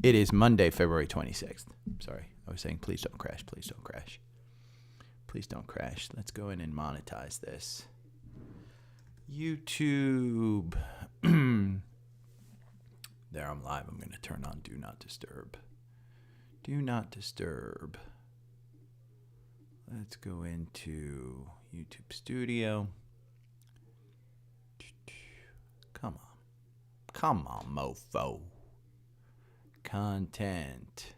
It is Monday, February 26th. Sorry, I was saying please don't crash, please don't crash. Please don't crash. Let's go in and monetize this. YouTube. There, I'm live. I'm going to turn on Do Not Disturb. Do Not Disturb. Let's go into YouTube Studio. Come on. Come on, mofo. Content.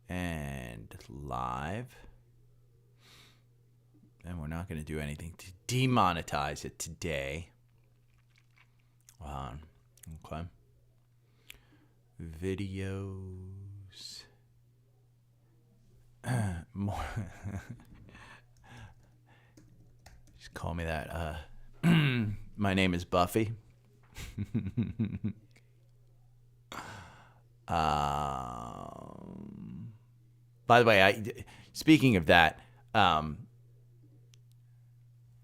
And live. And we're not going to do anything to demonetize it today. Okay. Videos. More. Just call me that. My name is Buffy. By the way, speaking of that,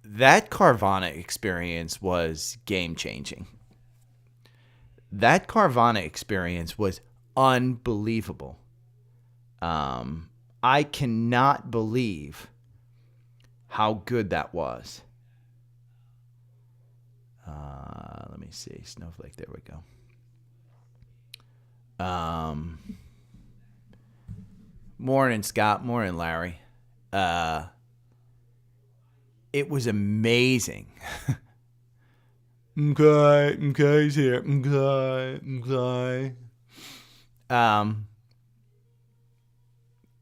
that Carvana experience was game-changing. That Carvana experience was unbelievable. I cannot believe how good that was. Let me see. Snowflake. There we go. Morning, Scott. Morning, Larry. It was amazing. He's here.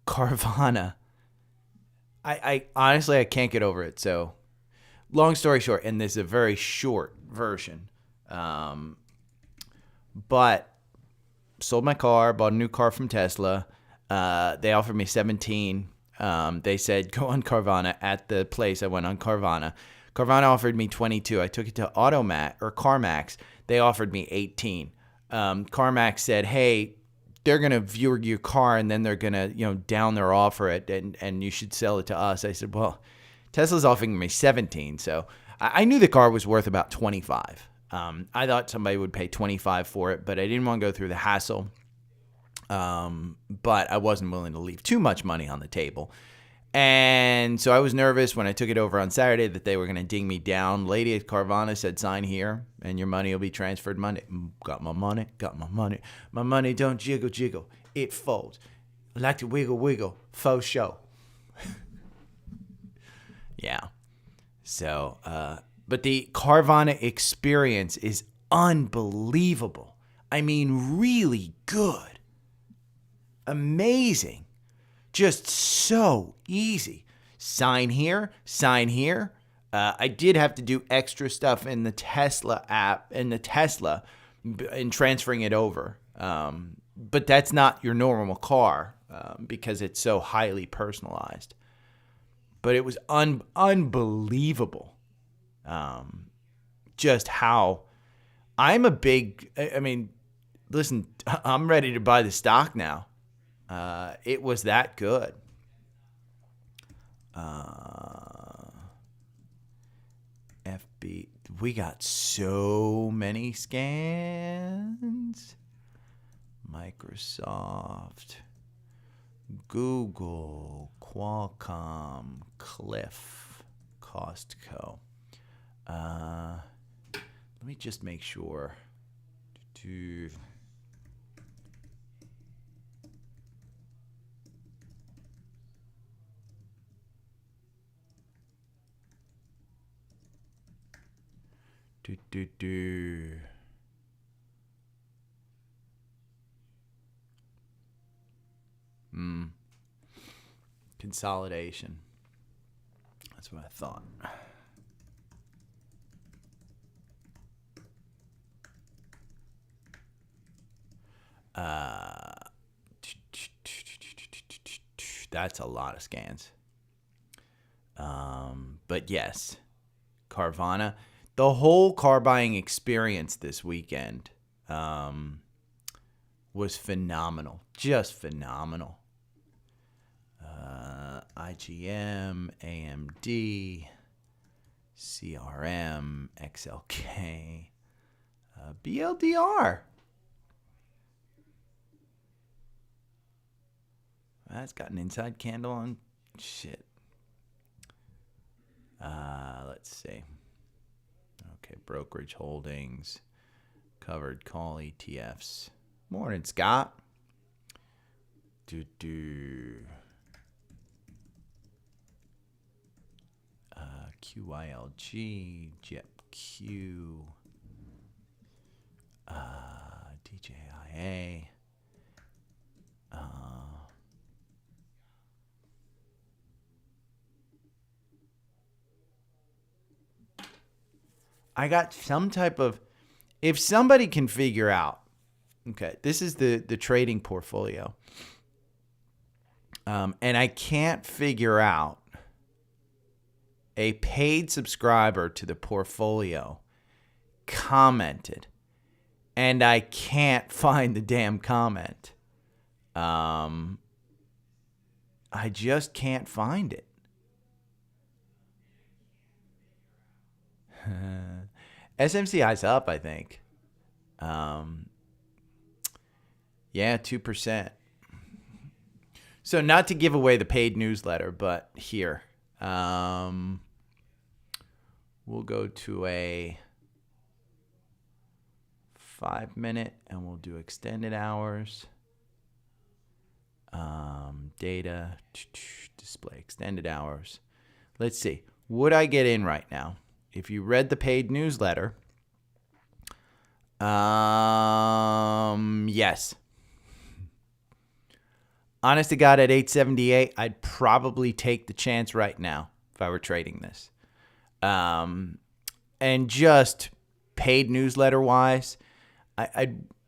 Carvana. I honestly, I can't get over it. So, long story short, and this is a very short version. But sold my car, bought a new car from Tesla. They offered me 17. They said, go on Carvana. At the place I went on Carvana. Carvana offered me 22. I took it to CarMax. They offered me 18. CarMax said, hey, they're going to view your car and then they're going to, down their offer it and you should sell it to us. I said, well, Tesla's offering me 17. So I knew the car was worth about 25. I thought somebody would pay 25 for it, but I didn't want to go through the hassle. But I wasn't willing to leave too much money on the table. And so I was nervous when I took it over on Saturday that they were going to ding me down. Lady at Carvana said, sign here and your money will be transferred Monday. Got my money. My money don't jiggle. It folds. I like to wiggle. Faux show. Yeah. So, but the Carvana experience is unbelievable. I mean, really good. Amazing. Just so easy. Sign here. I did have to do extra stuff in the Tesla app, in transferring it over. But that's not your normal car because it's so highly personalized. But it was unbelievable. Just how I'm a big, listen, I'm ready to buy the stock now. It was that good. FB, we got so many scans. Microsoft, Google, Qualcomm, Cliff, Costco. Let me just make sure to. Consolidation. That's what I thought. That's a lot of scans. But yes, Carvana. The whole car buying experience this weekend was phenomenal. Just phenomenal. IGM, AMD, CRM, XLK, BLDR. That's got an inside candle on. Shit. Let's see. Okay, brokerage holdings, covered call ETFs. Morning, Scott. QYLG, JEPQ, DJIA. I got some type of, if somebody can figure out, okay, this is the trading portfolio. And I can't figure out a paid subscriber to the portfolio commented, and I can't find the damn comment. I just can't find it. SMCI's up, I think. Yeah, 2%. So not to give away the paid newsletter, but here. We'll go to a 5-minute and we'll do extended hours. Data, display extended hours. Let's see. Would I get in right now? If you read the paid newsletter, yes. Honest to God, at 878, I'd probably take the chance right now if I were trading this. And just paid newsletter-wise,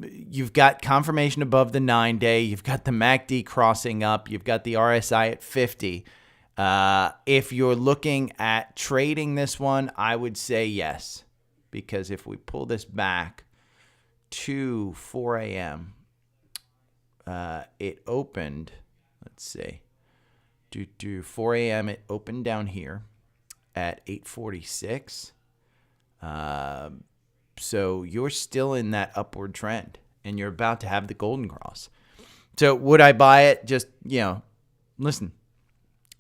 you've got confirmation above the 9-day. You've got the MACD crossing up. You've got the RSI at 50. If you're looking at trading this one, I would say yes. Because if we pull this back to 4 a.m., it opened, let's see, 4 a.m. it opened down here at 8:46. So you're still in that upward trend, and you're about to have the golden cross. So would I buy it? Just, listen,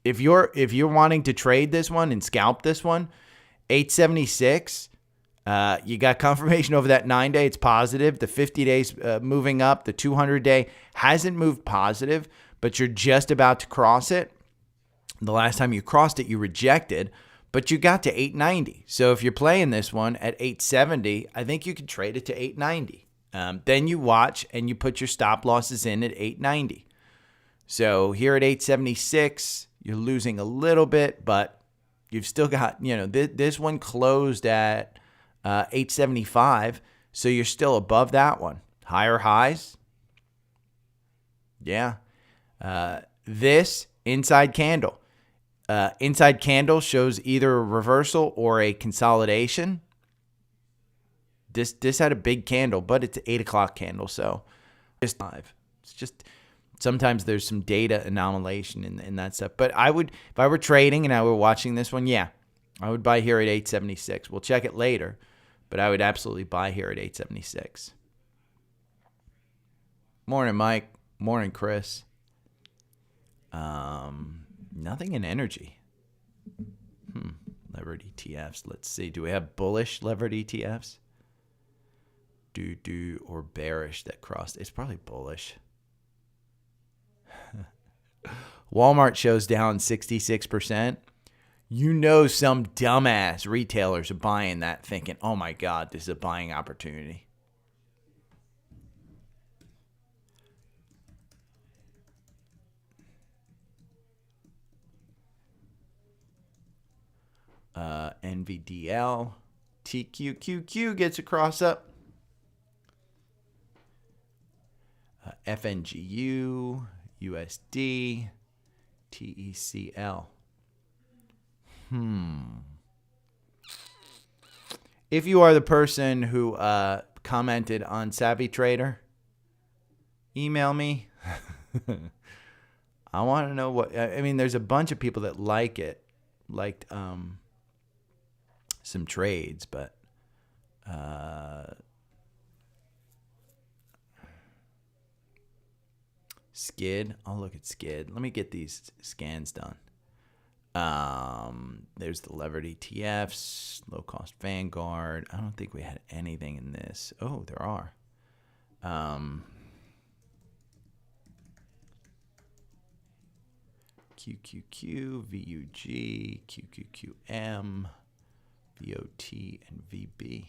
if you're wanting to trade this one and scalp this one, 876. You got confirmation over that 9-day. It's positive. The 50 days moving up. The 200-day hasn't moved positive, but you're just about to cross it. The last time you crossed it, you rejected, but you got to 890. So if you're playing this one at 870, I think you could trade it to 890. Then you watch and you put your stop losses in at 890. So here at 876, you're losing a little bit, but you've still got, this one closed at 875, so you're still above that one. Higher highs. Yeah. This inside candle. Inside candle shows either a reversal or a consolidation. This had a big candle, but it's an 8 o'clock candle, so it's just sometimes there's some data anomalation in that stuff. But I would, if I were trading and I were watching this one, yeah, I would buy here at 876. We'll check it later. But I would absolutely buy here at 876. Morning, Mike. Morning, Chris. Nothing in energy. Levered ETFs. Let's see. Do we have bullish levered ETFs? Or bearish that crossed? It's probably bullish. Walmart shows down 66%. Some dumbass retailers are buying that thinking, oh my God, this is a buying opportunity. NVDL, TQQQ gets a cross up. FNGU, USD, TECL. If you are the person who commented on Savvy Trader, email me. I want to know what, there's a bunch of people that liked some trades, but Skid. I'll look at Skid. Let me get these scans done. There's the levered ETFs, low cost Vanguard. I don't think we had anything in this. Oh, there are. QQQ, VUG, QQQM, VOT, and VB.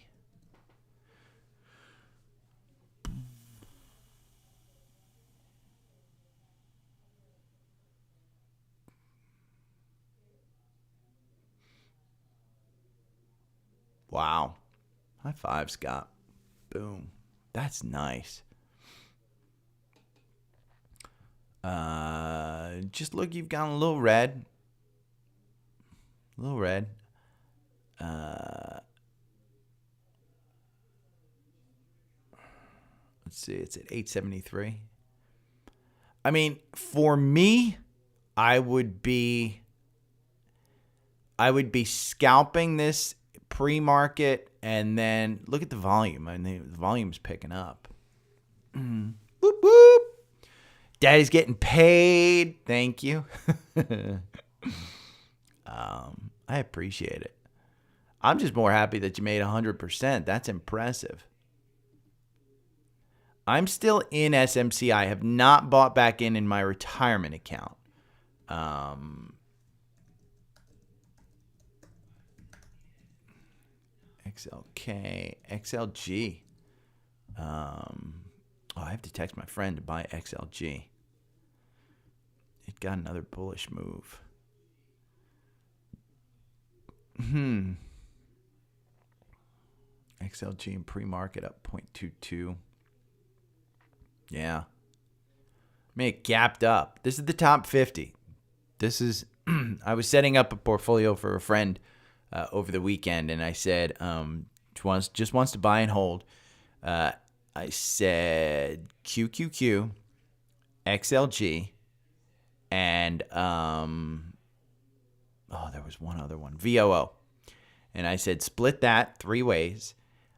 Wow. High five, Scott. Boom. That's nice. Just look, you've gone a little red. A little red. Let's see, it's at 873. I mean, for me, I would be scalping this pre-market, and then look at the volume. I mean, the volume's picking up. Whoop, whoop. Daddy's getting paid. Thank you. I appreciate it. I'm just more happy that you made 100%. That's impressive. I'm still in SMCI. I have not bought back in my retirement account. XLK, XLG. I have to text my friend to buy XLG. It got another bullish move. XLG in pre-market up 0.22. Yeah. I mean, it gapped up. This is the top 50. This is, I was setting up a portfolio for a friend over the weekend, and I said, just wants to buy and hold. I said QQQ, XLG, and there was one other one, VOO. And I said split that 3 ways,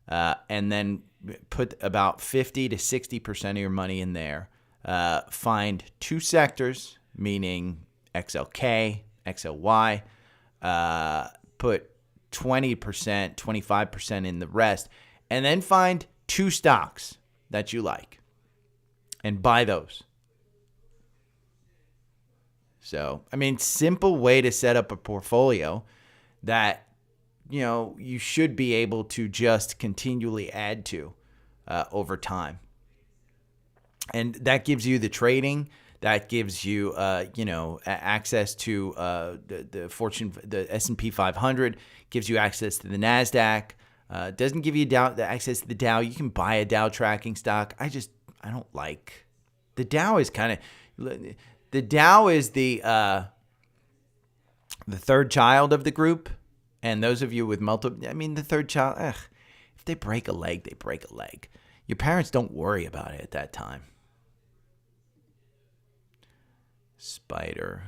and then put about 50 to 60% of your money in there. Find 2 sectors, meaning XLK, XLY. Put 20%, 25% in the rest, and then find 2 stocks that you like and buy those. So, I mean, simple way to set up a portfolio that, you should be able to just continually add to over time. And that gives you the trading. That gives you, access to the S&P 500. Gives you access to the Nasdaq. Doesn't give you access to the Dow. You can buy a Dow tracking stock. I don't like the Dow. Is kind of the Dow is the third child of the group, and those of you with multiple, I mean, the third child. If they break a leg, they break a leg. Your parents don't worry about it at that time. Spider.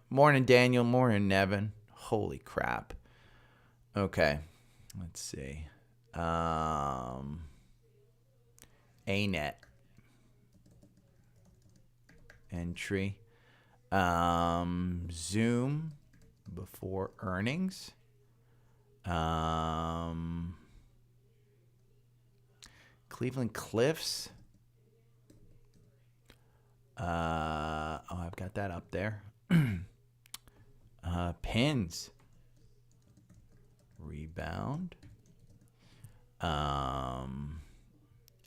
Morning, Daniel. Morning, Nevin. Holy crap. Okay. Let's see. ANET. Entry. Zoom before earnings. Cleveland Cliffs. I've got that up there. Pins. Rebound.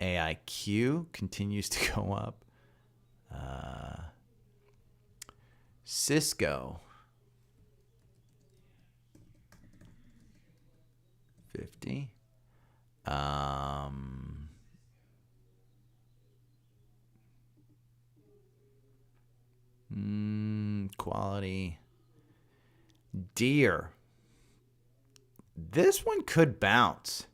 AIQ continues to go up. Cisco. 50. Quality. Deer. This one could bounce.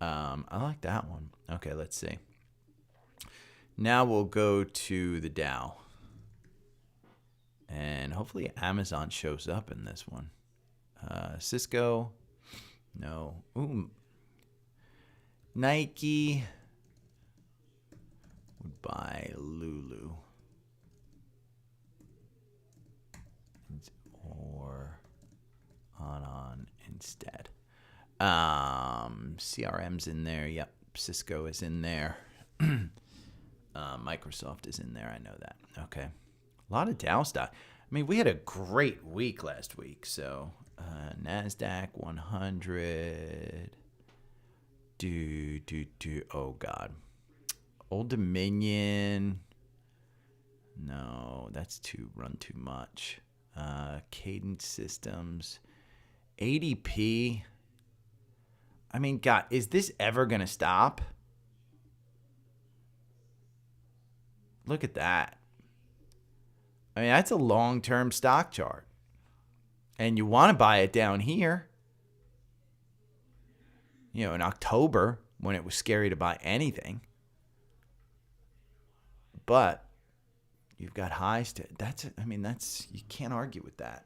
I like that one. Okay, let's see. Now we'll go to the Dow. And hopefully Amazon shows up in this one. Cisco. No. Ooh. Nike would buy Lulu. Or on instead. CRM's in there. Yep. Cisco is in there. Microsoft is in there. I know that. Okay. A lot of Dow stock. I mean, we had a great week last week. So, NASDAQ 100. Oh, God. Old Dominion. No, that's run too much. Cadence Systems. ADP. I mean, God, is this ever going to stop? Look at that. I mean, that's a long-term stock chart. And you want to buy it down here. You know, in October, when it was scary to buy anything. But you've got highs to, you can't argue with that.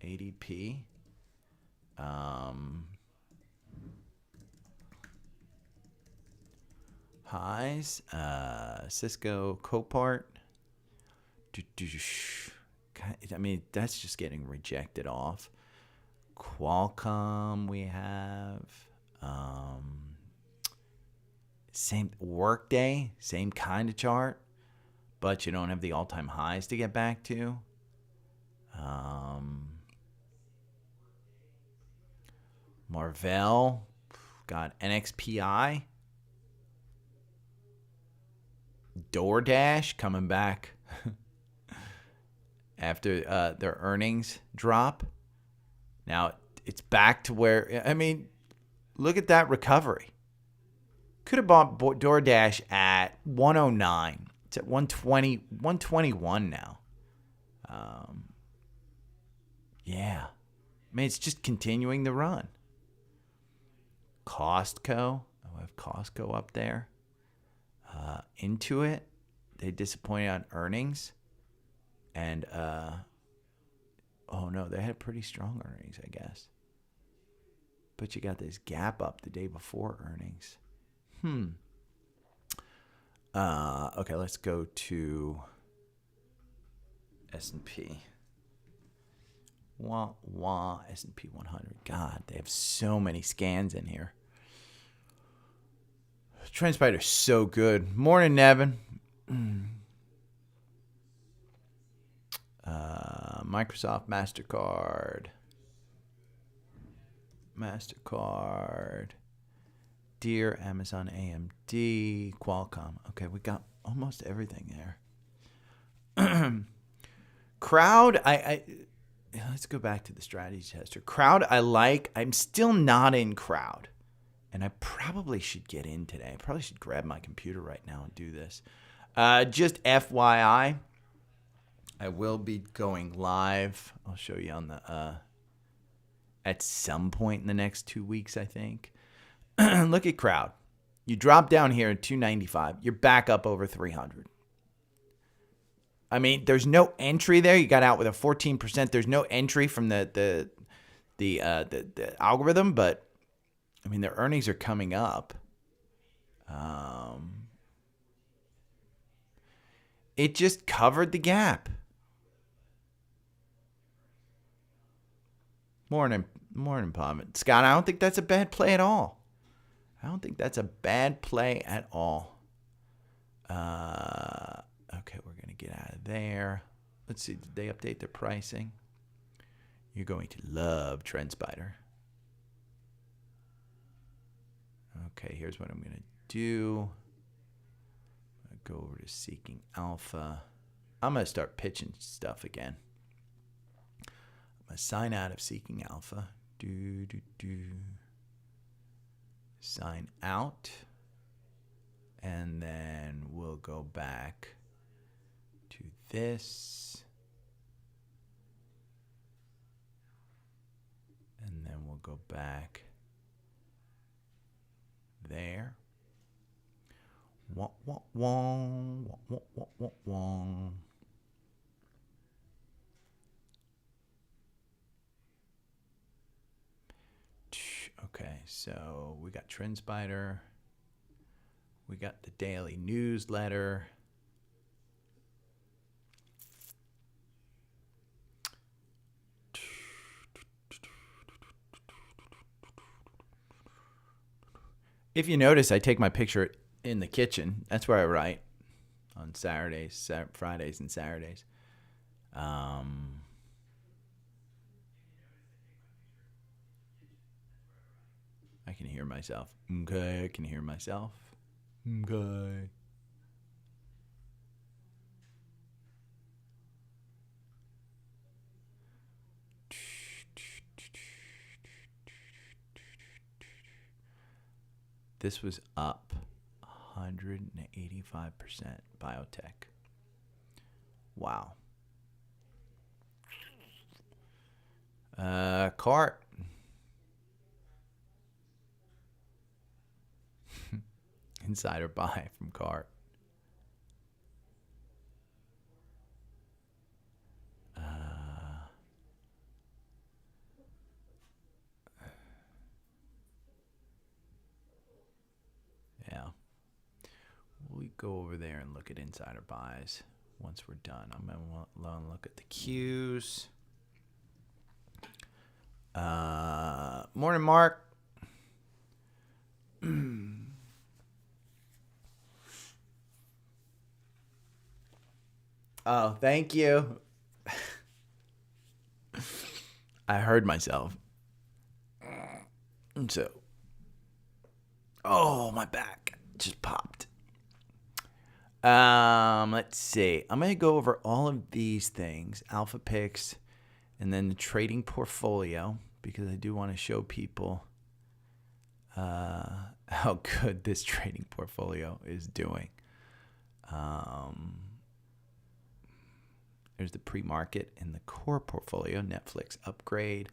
ADP. Highs. Cisco, Copart. I mean, that's just getting rejected off. Qualcomm we have. Same Workday, same kind of chart, but you don't have the all-time highs to get back to. Marvell, got NXPI. DoorDash coming back after their earnings drop. Now it's back to where, I mean, look at that recovery. Could have bought DoorDash at 109. It's at 120, 121 now. Yeah. I mean, it's just continuing the run. Costco. I have Costco up there. Intuit. They disappointed on earnings. And, oh no, they had pretty strong earnings, I guess. But you got this gap up the day before earnings. Okay, let's go to S&P. S&P 100. God, they have so many scans in here. TrendSpider's so good. Morning, Nevin. Microsoft, MasterCard. Deere, Amazon, AMD, Qualcomm. Okay, we got almost everything there. Crowd, let's go back to the strategy tester. Crowd, I like. I'm still not in Crowd. And I probably should get in today. I probably should grab my computer right now and do this. Just FYI, I will be going live. I'll show you on the at some point in the next 2 weeks, I think. Look at Crowd. You drop down here at 295. You're back up over 300. I mean, there's no entry there. You got out with a 14%. There's no entry from the algorithm, but I mean, their earnings are coming up. It just covered the gap. Morning, Pavin. Scott, I don't think that's a bad play at all. Okay, we're going to get out of there. Let's see, did they update their pricing? You're going to love TrendSpider. Okay, here's what I'm going to do. I'll go over to Seeking Alpha. I'm going to start pitching stuff again. I'm going to sign out of Seeking Alpha. Sign out. And then we'll go back to this. And then we'll go back there. so we got TrendSpider. We got the daily newsletter. If you notice, I take my picture in the kitchen. That's where I write on Saturdays, Fridays, and Saturdays. I can hear myself. Okay, I can hear myself. Okay. This was up 185% biotech. Wow. Cart. Insider buy from Cart. Yeah. We go over there and look at insider buys once we're done. I'm going to look at the Qs. Morning, Mark. Oh, thank you. I heard myself. So, oh, my back just popped. Let's see. I'm going to go over all of these things, alpha picks, and then the trading portfolio, because I do want to show people how good this trading portfolio is doing. There's the pre-market and the core portfolio, Netflix upgrade.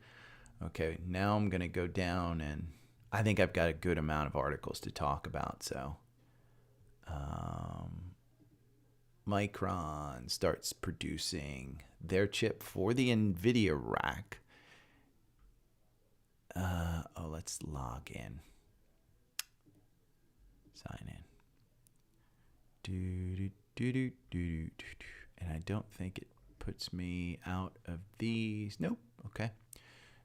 Okay, now I'm going to go down, and I think I've got a good amount of articles to talk about. So Micron starts producing their chip for the NVIDIA rack. Let's log in. Sign in. And I don't think it puts me out of these. Nope. Okay.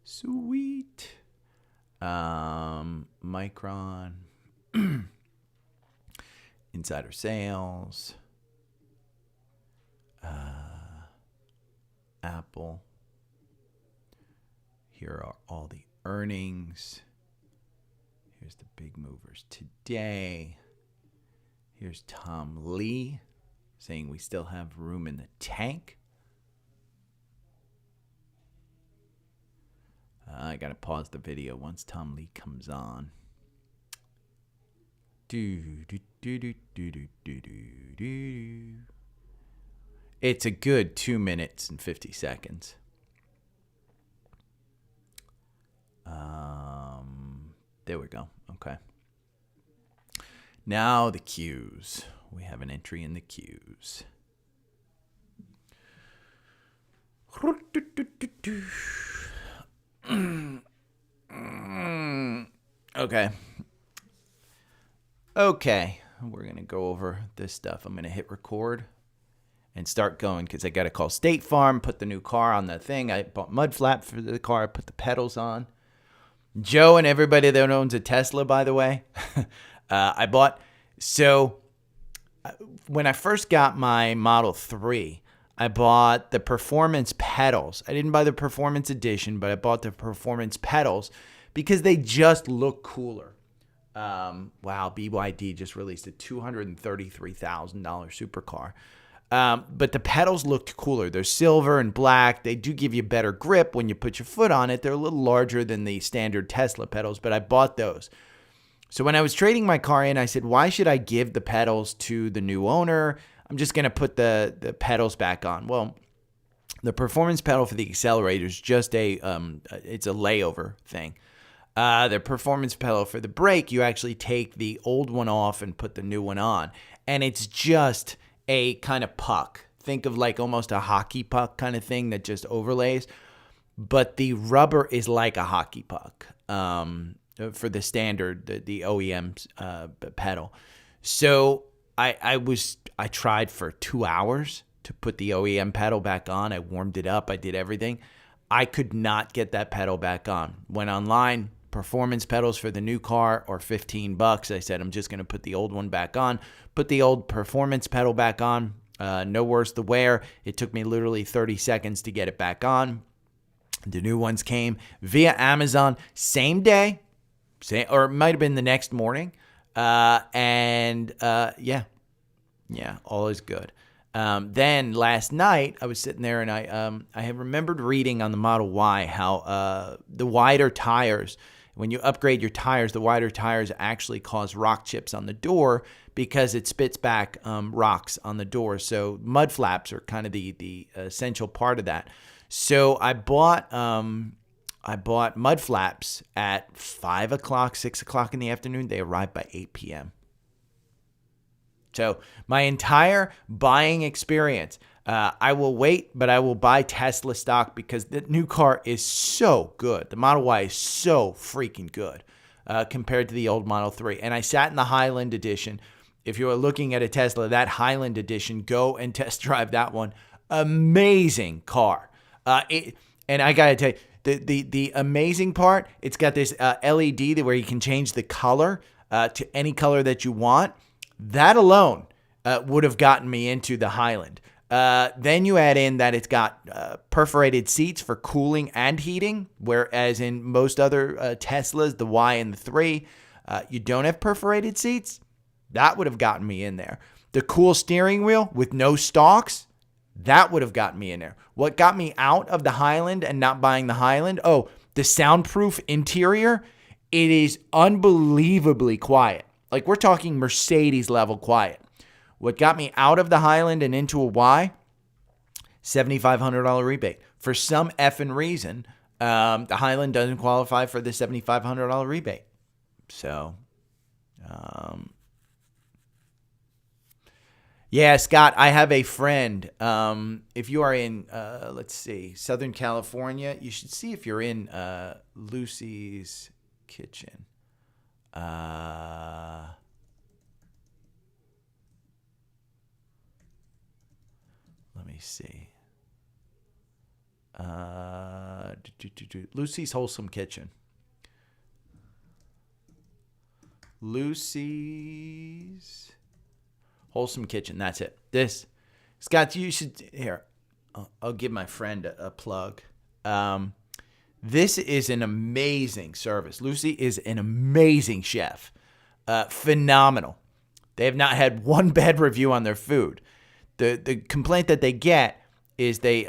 Sweet. Micron. Insider sales. Apple. Here are all the earnings. Here's the big movers today. Here's Tom Lee saying we still have room in the tank. I got to pause the video once Tom Lee comes on. It's a good 2 minutes and 50 seconds. There we go. Okay. Now the Qs. We have an entry in the Qs. Okay. Okay. We're going to go over this stuff. I'm going to hit record and start going because I got to call State Farm, put the new car on the thing. I bought mud flap for the car. I put the pedals on. Joe and everybody that owns a Tesla, by the way, I bought. So when I first got my Model 3, I bought the performance pedals. I didn't buy the performance edition, but I bought the performance pedals because they just look cooler. Wow, BYD just released a $233,000 supercar. But the pedals looked cooler. They're silver and black. They do give you better grip when you put your foot on it. They're a little larger than the standard Tesla pedals, but I bought those. So when I was trading my car in, I said, why should I give the pedals to the new owner? I'm just going to put the pedals back on. Well, the performance pedal for the accelerator is just it's a layover thing. The performance pedal for the brake, you actually take the old one off and put the new one on. And it's just a kind of puck. Think of like almost a hockey puck kind of thing that just overlays. But the rubber is like a hockey puck. for the standard, the OEM pedal. So I tried for 2 hours to put the OEM pedal back on. I warmed it up. I did everything. I could not get that pedal back on. Went online. Performance pedals for the new car are $15. I said, I'm just going to put the old one back on. Put the old performance pedal back on. No worse the wear. It took me literally 30 seconds to get it back on. The new ones came via Amazon same day, or it might have been the next morning. Yeah, all is good. Then last night I was sitting there and I had remembered reading on the Model Y how the wider tires, when you upgrade your tires, the wider tires actually cause rock chips on the door because it spits back rocks on the door. So mud flaps are kind of the essential part of that. So I bought mud flaps at 5 o'clock, 6 o'clock in the afternoon. They arrived by 8 p.m. So my entire buying experience, I will wait, but I will buy Tesla stock because the new car is so good. The Model Y is so freaking good compared to the old Model 3. And I sat in the Highland Edition. If you are looking at a Tesla, that Highland Edition, go and test drive that one. Amazing car. And I got to tell you, the amazing part, it's got this LED where you can change the color to any color that you want. That alone would have gotten me into the Highland. Then you add in that it's got perforated seats for cooling and heating, whereas in most other Teslas, the Y and the 3, you don't have perforated seats. That would have gotten me in there. The cool steering wheel with no stalks, that would have gotten me in there. What got me out of the Highland and not buying the Highland? Oh, the soundproof interior. It is unbelievably quiet. Like, we're talking Mercedes level quiet. What got me out of the Highland and into a Y? $7,500 rebate. For some effing reason, the Highland doesn't qualify for the $7,500 rebate. So, yeah, Scott, I have a friend. If you are in, let's see, Southern California, you should see if you're in Lucy's Kitchen. Let me see. Lucy's Wholesome Kitchen. Lucy's Wholesome Kitchen. That's it. This, Scott, you should, here, I'll give my friend a plug. This is an amazing service. Lucy is an amazing chef. Phenomenal. They have not had one bad review on their food. The complaint that they get is they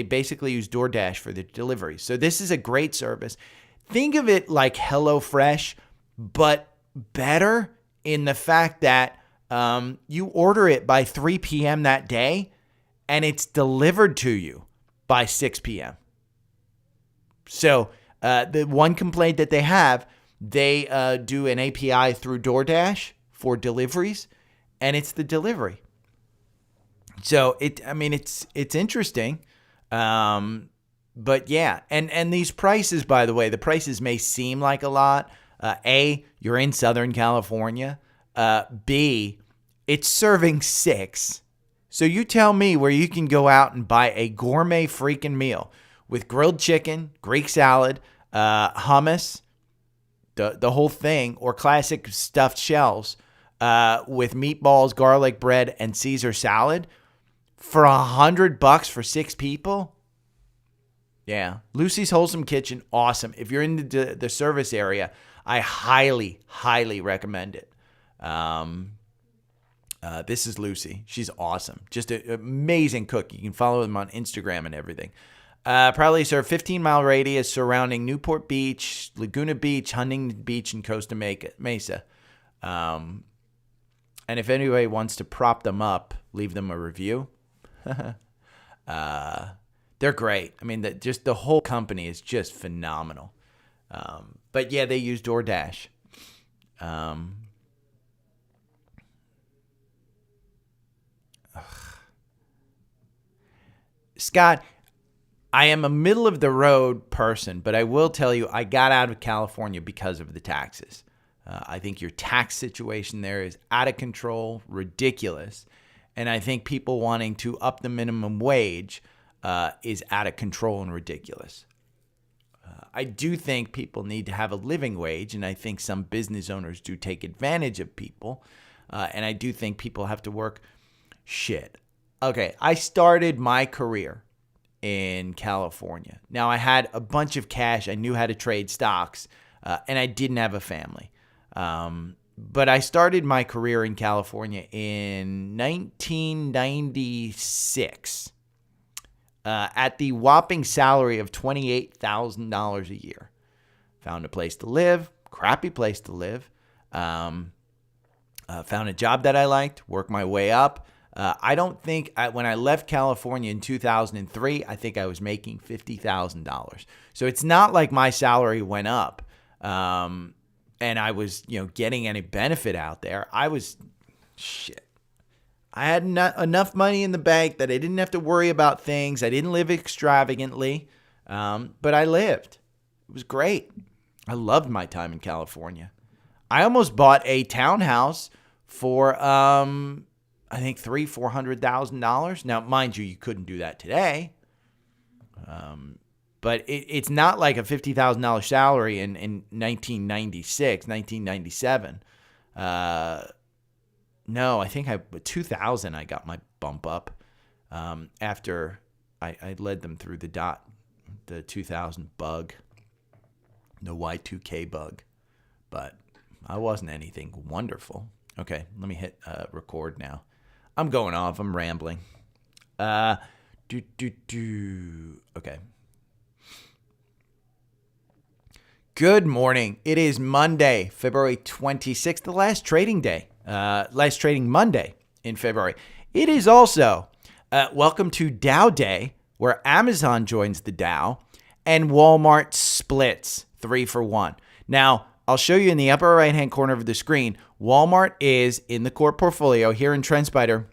basically use DoorDash for the delivery. So this is a great service. Think of it like HelloFresh, but better in the fact that you order it by 3 p.m. that day, and it's delivered to you by 6 p.m. So the one complaint that they have, they do an API through DoorDash for deliveries, and it's the delivery. So it's interesting, but yeah, and these prices, by the way, the prices may seem like a lot. A, you're in Southern California. B, it's serving 6. So you tell me where you can go out and buy a gourmet freaking meal with grilled chicken, Greek salad, hummus, the whole thing, or classic stuffed shells with meatballs, garlic bread, and Caesar salad for $100 for 6 people. Yeah, Lucy's Wholesome Kitchen, awesome. If you're in the service area, I highly, highly recommend it. This is Lucy. She's awesome. Just an amazing cook. You can follow them on Instagram and everything. Proudly serve 15-mile radius surrounding Newport Beach, Laguna Beach, Huntington Beach, and Costa Mesa. And if anybody wants to prop them up, leave them a review. They're great. I mean, just the whole company is just phenomenal. But yeah, they use DoorDash. Scott, I am a middle of the road person, but I will tell you I got out of California because of the taxes. I think your tax situation there is out of control, ridiculous. And I think people wanting to up the minimum wage is out of control and ridiculous. I do think people need to have a living wage, and I think some business owners do take advantage of people. And I do think people have to work. Shit. Okay, I started my career in California. Now, I had a bunch of cash. I knew how to trade stocks, and I didn't have a family. But I started my career in California in 1996 at the whopping salary of $28,000 a year. Found a place to live, crappy place to live. Found a job that I liked, worked my way up. I don't think when I left California in 2003, I think I was making $50,000. So it's not like my salary went up. And I was, getting any benefit out there. I had enough money in the bank that I didn't have to worry about things. I didn't live extravagantly, but I lived. It was great. I loved my time in California. I almost bought a townhouse for, I think $300,000-$400,000. Now, mind you, you couldn't do that today. But it's not like a $50,000 salary in 1996, 1997. No, I think 2000 I got my bump up after I led them through the 2000 bug, the Y2K bug. But I wasn't anything wonderful. Okay, let me hit record now. I'm going off. I'm rambling. Okay. Good morning. It is Monday, February 26th, the last trading Monday in February. It is also welcome to Dow Day, where Amazon joins the Dow and Walmart splits 3-for-1. Now, I'll show you in the upper right-hand corner of the screen, Walmart is in the core portfolio here in TrendSpider,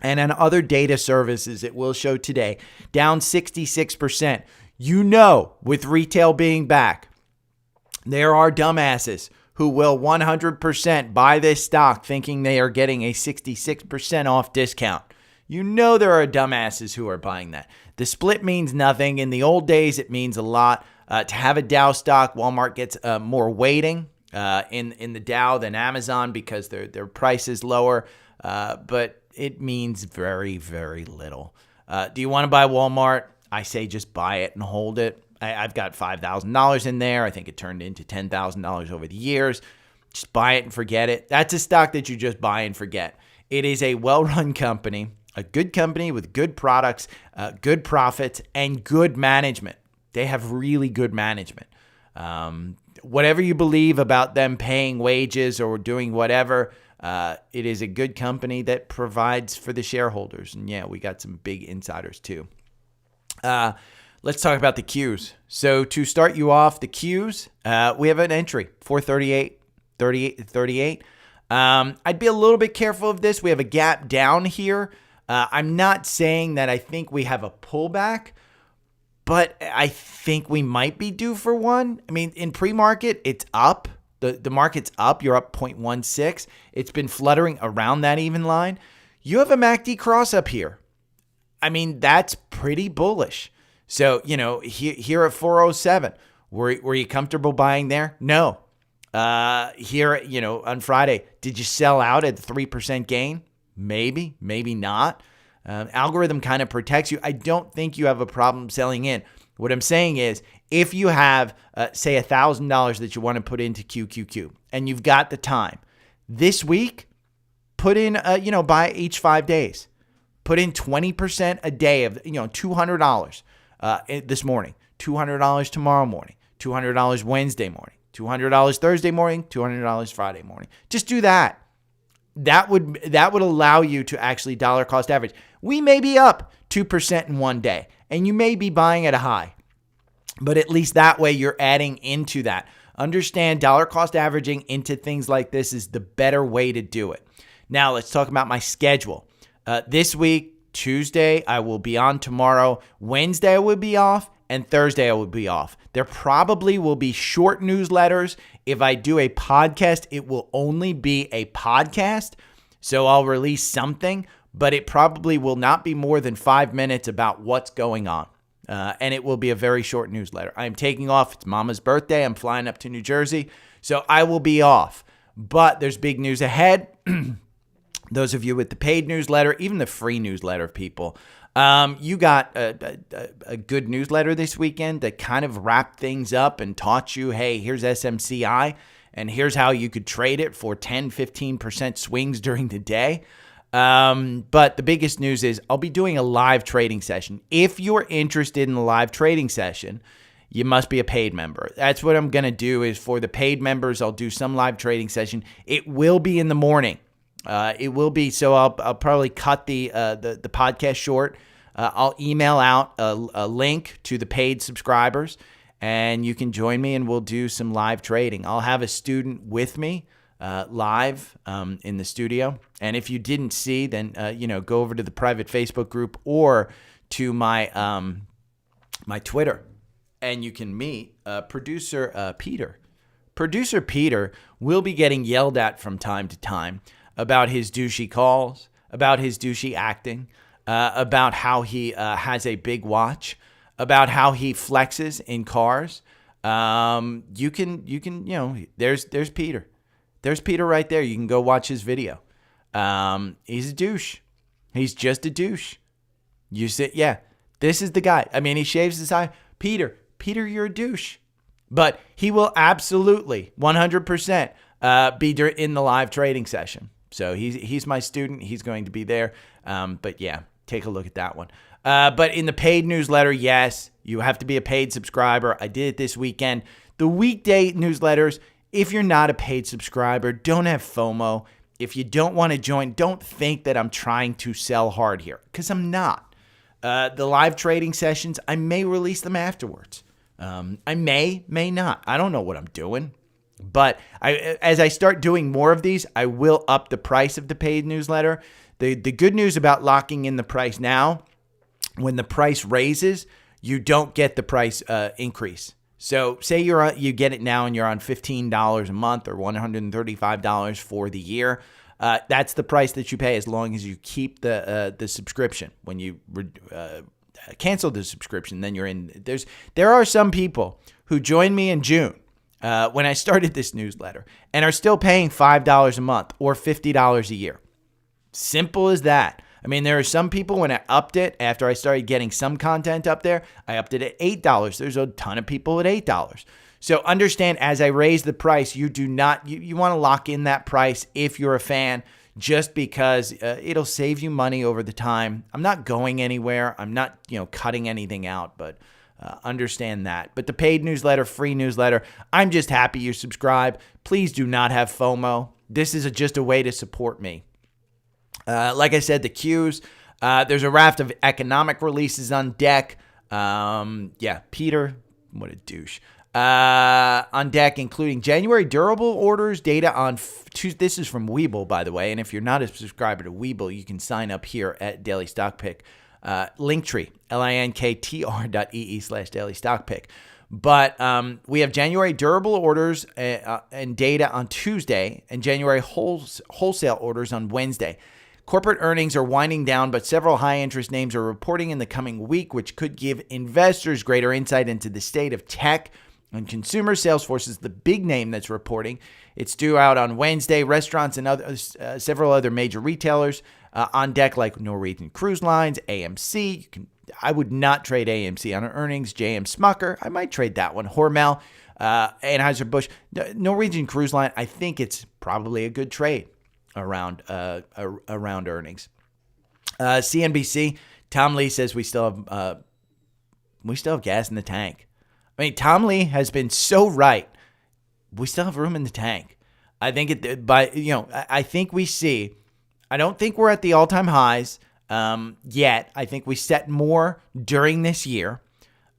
and on other data services it will show today, down 66%. With retail being back, there are dumbasses who will 100% buy this stock thinking they are getting a 66% off discount. There are dumbasses who are buying that. The split means nothing. In the old days, it means a lot. To have a Dow stock, Walmart gets more weighting in the Dow than Amazon because their price is lower, but it means very, very little. Do you want to buy Walmart? I say just buy it and hold it. I've got $5,000 in there. I think it turned into $10,000 over the years. Just buy it and forget it. That's a stock that you just buy and forget. It is a well-run company, a good company with good products, good profits, and good management. They have really good management. Whatever you believe about them paying wages or doing whatever, it is a good company that provides for the shareholders. And yeah, we got some big insiders too. Let's talk about the Qs. So to start you off, the Qs, we have an entry, 438, 38. I'd be a little bit careful of this. We have a gap down here. I'm not saying that I think we have a pullback, but I think we might be due for one. I mean, in pre-market, it's up. The market's up. You're up 0.16. It's been fluttering around that even line. You have a MACD cross up here. I mean, that's pretty bullish. So, here at 407, were you comfortable buying there? No. Here, on Friday, did you sell out at 3% gain? Maybe, maybe not. Algorithm kind of protects you. I don't think you have a problem selling in. What I'm saying is, if you have, say, $1,000 that you want to put into QQQ and you've got the time, this week, put in, buy each 5 days. Put in 20% a day of, $200 this morning, $200 tomorrow morning, $200 Wednesday morning, $200 Thursday morning, $200 Friday morning. Just do that. That would allow you to actually dollar cost average. We may be up 2% in one day, and you may be buying at a high, but at least that way you're adding into that. Understand dollar cost averaging into things like this is the better way to do it. Now let's talk about my schedule. This week, Tuesday, I will be on tomorrow. Wednesday, I will be off. And Thursday, I will be off. There probably will be short newsletters. If I do a podcast, it will only be a podcast. So I'll release something, but it probably will not be more than 5 minutes about what's going on. And it will be a very short newsletter. I'm taking off. It's Mama's birthday. I'm flying up to New Jersey. So I will be off. But there's big news ahead. Those of you with the paid newsletter, even the free newsletter people, you got a good newsletter this weekend that kind of wrapped things up and taught you, hey, here's SMCI, and here's how you could trade it for 10, 15% swings during the day. But the biggest news is I'll be doing a live trading session. If you're interested in the live trading session, you must be a paid member. That's what I'm going to do is for the paid members, I'll do some live trading session. It will be in the morning. It will be, so I'll probably cut the podcast short. I'll email out a link to the paid subscribers, and you can join me and we'll do some live trading. I'll have a student with me live in the studio. And if you didn't see, then go over to the private Facebook group or to my my Twitter, and you can meet producer Peter. Producer Peter will be getting yelled at from time to time about his douchey calls, about his douchey acting, about how he has a big watch, about how he flexes in cars. You can, there's Peter. There's Peter right there. You can go watch his video. He's a douche. He's just a douche. You say, yeah, this is the guy. I mean, he shaves his eye. Peter, you're a douche. But he will absolutely 100% be in the live trading session. So he's my student. He's going to be there. But yeah, take a look at that one. But in the paid newsletter, yes, you have to be a paid subscriber. I did it this weekend. The weekday newsletters, if you're not a paid subscriber, don't have FOMO. If you don't want to join, don't think that I'm trying to sell hard here, because I'm not. The live trading sessions, I may release them afterwards. I may not. I don't know what I'm doing. But as I start doing more of these, I will up the price of the paid newsletter. The good news about locking in the price now, when the price raises, you don't get the price increase. So say you get it now and you're on $15 a month or $135 for the year. That's the price that you pay as long as you keep the subscription. When you cancel the subscription, then you're in. There are some people who joined me in June when I started this newsletter and are still paying $5 a month or $50 a year. Simple as that. I mean, there are some people, when I upped it, after I started getting some content up there, I upped it at $8. There's a ton of people at $8. So understand, as I raise the price, you do not, you want to lock in that price if you're a fan, just because it'll save you money over the time. I'm not going anywhere. I'm not, cutting anything out, but understand that. But the paid newsletter, free newsletter, I'm just happy you subscribe. Please do not have FOMO. This is just a way to support me. Like I said, the Qs, there's a raft of economic releases on deck. Peter, what a douche. On deck, including January durable orders data on this is from Webull, by the way. And if you're not a subscriber to Webull, you can sign up here at Daily Stock Pick. Linktree, linktr.ee/Daily Stock Pick. But we have January durable orders and data on Tuesday and January wholesale orders on Wednesday. Corporate earnings are winding down, but several high-interest names are reporting in the coming week, which could give investors greater insight into the state of tech and consumer. Salesforce is the big name that's reporting. It's due out on Wednesday. Restaurants and several other major retailers on deck, like Norwegian Cruise Lines, AMC. I would not trade AMC on earnings. JM Smucker, I might trade that one. Hormel, Anheuser-Busch. Norwegian Cruise Line, I think it's probably a good trade around earnings. CNBC, Tom Lee says we still have gas in the tank. I mean, Tom Lee has been so right. We still have room in the tank. I think I think we see. I don't think we're at the all-time highs yet. I think we set more during this year.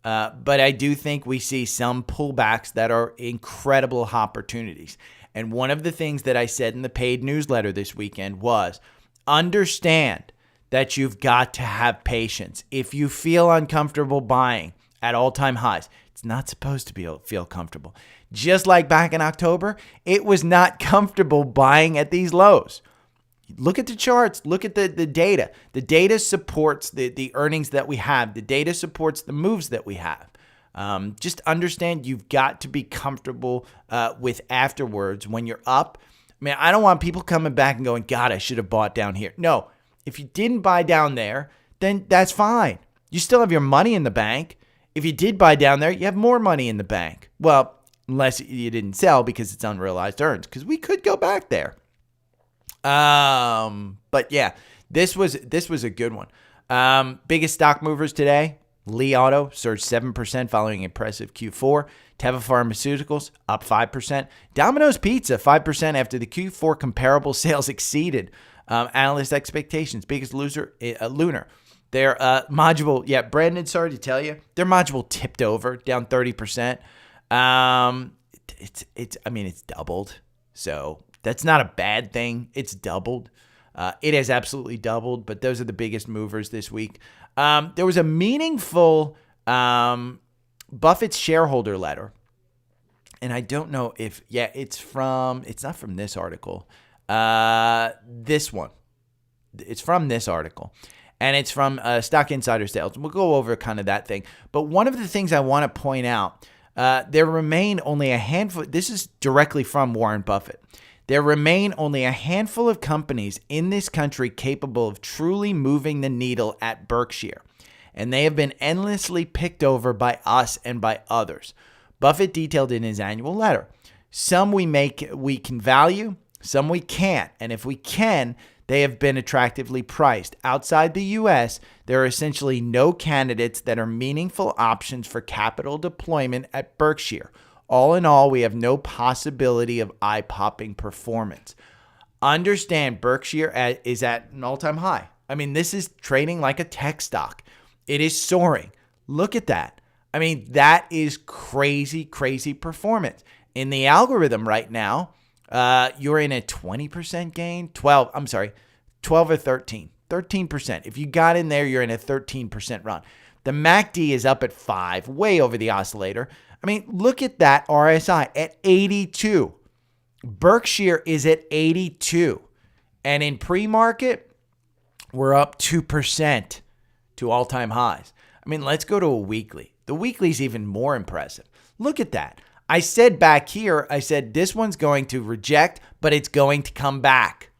But I do think we see some pullbacks that are incredible opportunities. And one of the things that I said in the paid newsletter this weekend was understand that you've got to have patience. If you feel uncomfortable buying at all-time highs, it's not supposed to feel comfortable. Just like back in October, it was not comfortable buying at these lows. Look at the charts. Look at the data. The data supports the earnings that we have. The data supports the moves that we have. Just understand you've got to be comfortable with afterwards when you're up. I mean, I don't want people coming back and going, God, I should have bought down here. No, if you didn't buy down there, then that's fine. You still have your money in the bank. If you did buy down there, you have more money in the bank. Well, unless you didn't sell because it's unrealized earnings, because we could go back there. But yeah, this was a good one. Biggest stock movers today: Li Auto surged 7% following impressive Q4. Teva Pharmaceuticals up 5%. Domino's Pizza 5% after the Q4 comparable sales exceeded analyst expectations. Biggest loser, Lunar. Their module, Brandon, sorry to tell you, their module tipped over, down 30%. It's doubled. So that's not a bad thing. It's doubled. It has absolutely doubled, but those are the biggest movers this week. There was a meaningful Buffett's shareholder letter. And I don't know if, it's not from this article. This one. It's from this article. And it's from Stock Insider Sales. We'll go over kind of that thing. But one of the things I want to point out, there remain only a handful. This is directly from Warren Buffett. There remain only a handful of companies in this country capable of truly moving the needle at Berkshire. And they have been endlessly picked over by us and by others. Buffett detailed in his annual letter. Some we can value, some we can't. And if we can, they have been attractively priced. Outside the U.S., there are essentially no candidates that are meaningful options for capital deployment at Berkshire. All in all, we have no possibility of eye-popping performance. Understand, Berkshire is at an all-time high. I mean, this is trading like a tech stock. It is soaring. Look at that. I mean, that is crazy, crazy performance. In the algorithm right now, you're in a 20% gain, 12 or 13. 13%. If you got in there, you're in a 13% run. The MACD is up at 5, way over the oscillator. I mean, look at that RSI at 82. Berkshire is at 82. And in pre-market, we're up 2% to all-time highs. I mean, let's go to a weekly. The weekly is even more impressive. Look at that. I said back here, this one's going to reject, but it's going to come back.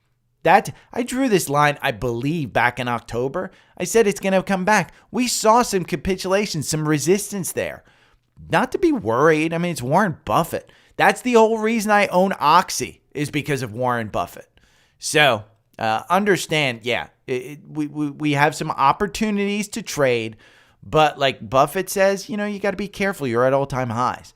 I drew this line, I believe, back in October. I said it's going to come back. We saw some capitulation, some resistance there. Not to be worried. I mean, it's Warren Buffett. That's the whole reason I own Oxy, is because of Warren Buffett. So understand, we have some opportunities to trade, but like Buffett says, you got to be careful. You're at all-time highs.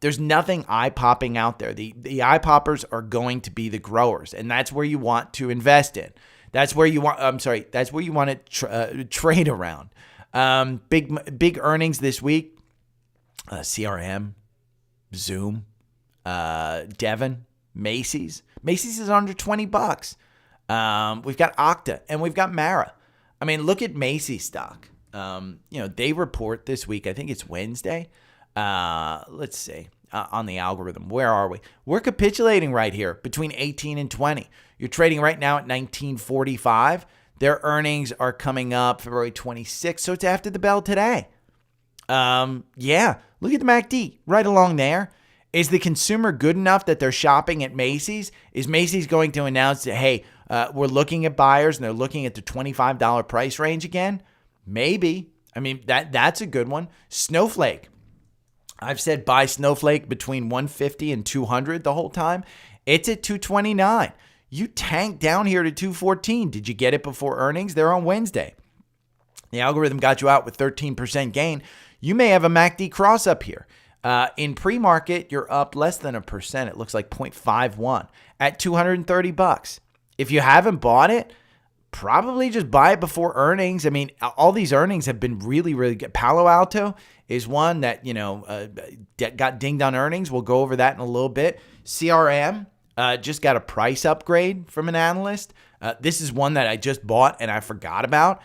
There's nothing eye-popping out there. The eye-poppers are going to be the growers, and that's where you want to invest in. That's where you want to trade around. Big earnings this week. CRM, Zoom, Devon, Macy's. Macy's is under $20. We've got Okta and we've got Mara. I mean, look at Macy's stock. They report this week. I think it's Wednesday. Let's see. On the algorithm, where are we? We're capitulating right here between 18 and 20. You're trading right now at 1945. Their earnings are coming up February 26th, so it's after the bell today. Look at the MACD right along there. Is the consumer good enough that they're shopping at Macy's? Is Macy's going to announce that, hey, we're looking at buyers and they're looking at the $25 price range again? Maybe. I mean, that's a good one. Snowflake. I've said buy Snowflake between 150 and 200 the whole time. It's at 229. You tanked down here to 214. Did you get it before earnings? They're on Wednesday. The algorithm got you out with 13% gain. You may have a MACD cross up here. In pre-market, you're up less than 1%. It looks like 0.51 at $230. If you haven't bought it, probably just buy it before earnings. I mean, all these earnings have been really, really good. Palo Alto is one that, got dinged on earnings. We'll go over that in a little bit. CRM just got a price upgrade from an analyst. This is one that I just bought and I forgot about.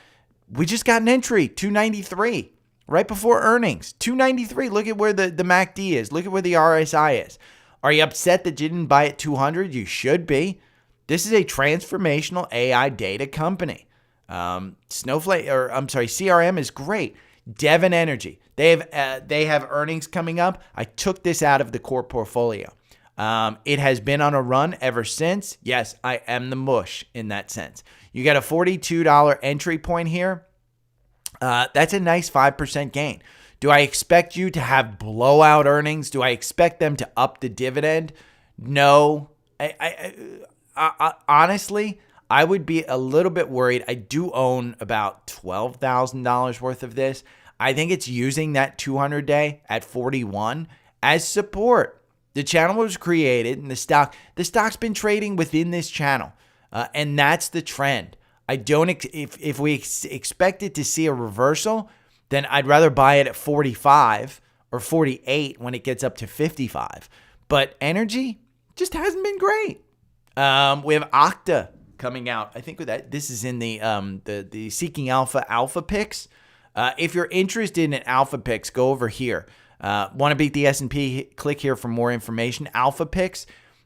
We just got an entry, 293, right before earnings. 293. Look at where the MACD is. Look at where the RSI is. Are you upset that you didn't buy at 200? You should be. This is a transformational AI data company. CRM is great. Devon Energy. They have earnings coming up. I took this out of the core portfolio. It has been on a run ever since. Yes, I am the mush in that sense. You got a $42 entry point here. That's a nice 5% gain. Do I expect you to have blowout earnings? Do I expect them to up the dividend? No. Honestly, I would be a little bit worried. I do own about $12,000 worth of this. I think it's using that 200-day at 41 as support. The channel was created and the stock's been trading within this channel. And that's the trend. I don't, if we expect it to see a reversal, then I'd rather buy it at 45 or 48 when it gets up to 55. But energy just hasn't been great. We have Okta coming out. I think with that, this is in the Seeking Alpha picks. If you're interested in Alpha picks, go over here. Want to beat the S&P? Click here for more information. Alpha picks.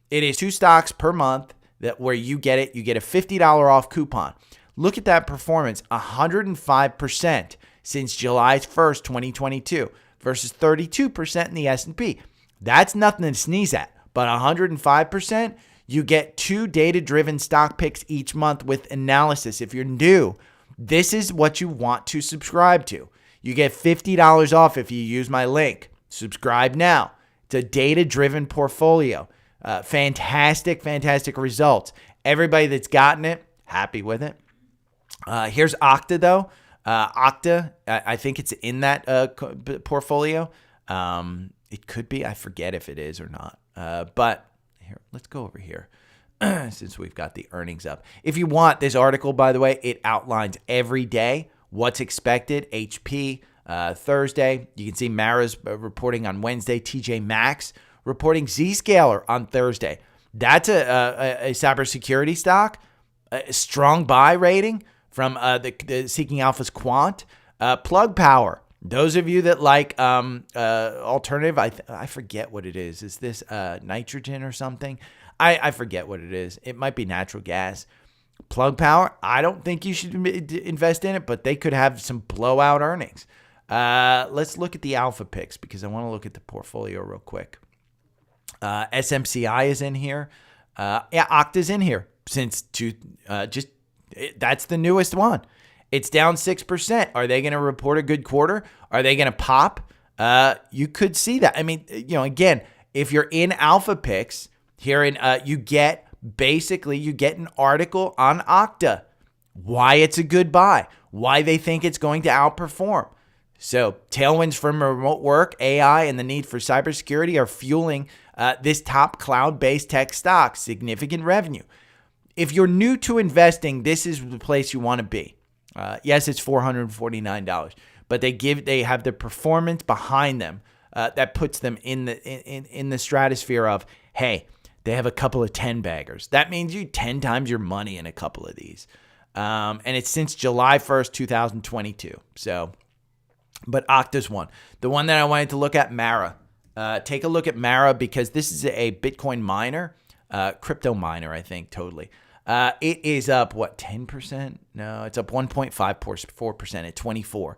It is 2 stocks per month where you get it. You get a $50 off coupon. Look at that performance, 105% since July 1st, 2022 versus 32% in the S&P. That's nothing to sneeze at, but 105%, you get 2 data-driven stock picks each month with analysis. If you're new, this is what you want to subscribe to. You get $50 off if you use my link. Subscribe now. It's a data-driven portfolio. Fantastic results. Everybody that's gotten it, happy with it. Here's Okta, though. Okta, I think it's in that portfolio. It could be. I forget if it is or not. But here, let's go over here since we've got the earnings up. If you want this article, by the way, it outlines every day what's expected. HP Thursday. You can see Mara's reporting on Wednesday. TJ Maxx reporting. Zscaler on Thursday. That's a cybersecurity stock. A strong buy rating from the Seeking Alpha's Quant. Plug Power. Those of you that like alternative, I forget what it is. Is this nitrogen or something? I forget what it is. It might be natural gas. Plug Power, I don't think you should invest in it, but they could have some blowout earnings. Let's look at the alpha picks because I want to look at the portfolio real quick. SMCI is in here. Okta's in here since that's the newest one. It's down 6%. Are they going to report a good quarter? Are they going to pop? You could see that. I mean, again, if you're in alpha picks here, you get an article on Okta, why it's a good buy, why they think it's going to outperform. So tailwinds from remote work, AI, and the need for cybersecurity are fueling this top cloud-based tech stock, significant revenue. If you're new to investing, this is the place you want to be. Yes, it's $449, but they have the performance behind them that puts them in the stratosphere of, hey, they have a couple of 10 baggers. That means you 10 times your money in a couple of these. And it's since July 1st, 2022. So, but Okta's one. The one that I wanted to look at, Mara. Take a look at Mara because this is a Bitcoin miner, crypto miner, I think, totally. It is up, 10%? No, it's up 1.54% at 24.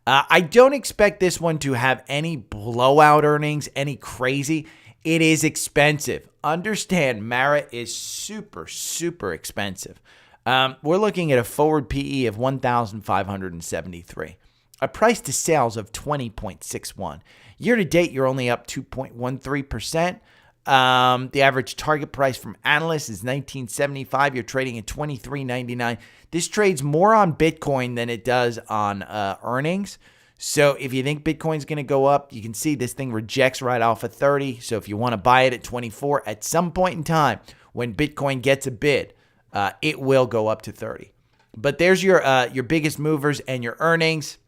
I don't expect this one to have any blowout earnings, any crazy. It is expensive. Understand, Mara is super, super expensive. We're looking at a forward PE of 1,573. A price to sales of 20.61. Year to date, you're only up 2.13%. The average target price from analysts is $19.75. You're trading at $23.99. This trades more on Bitcoin than it does on earnings. So if you think Bitcoin's going to go up, you can see this thing rejects right off of 30. So if you want to buy it at 24, at some point in time when Bitcoin gets a bid, it will go up to 30. But there's your biggest movers and your earnings.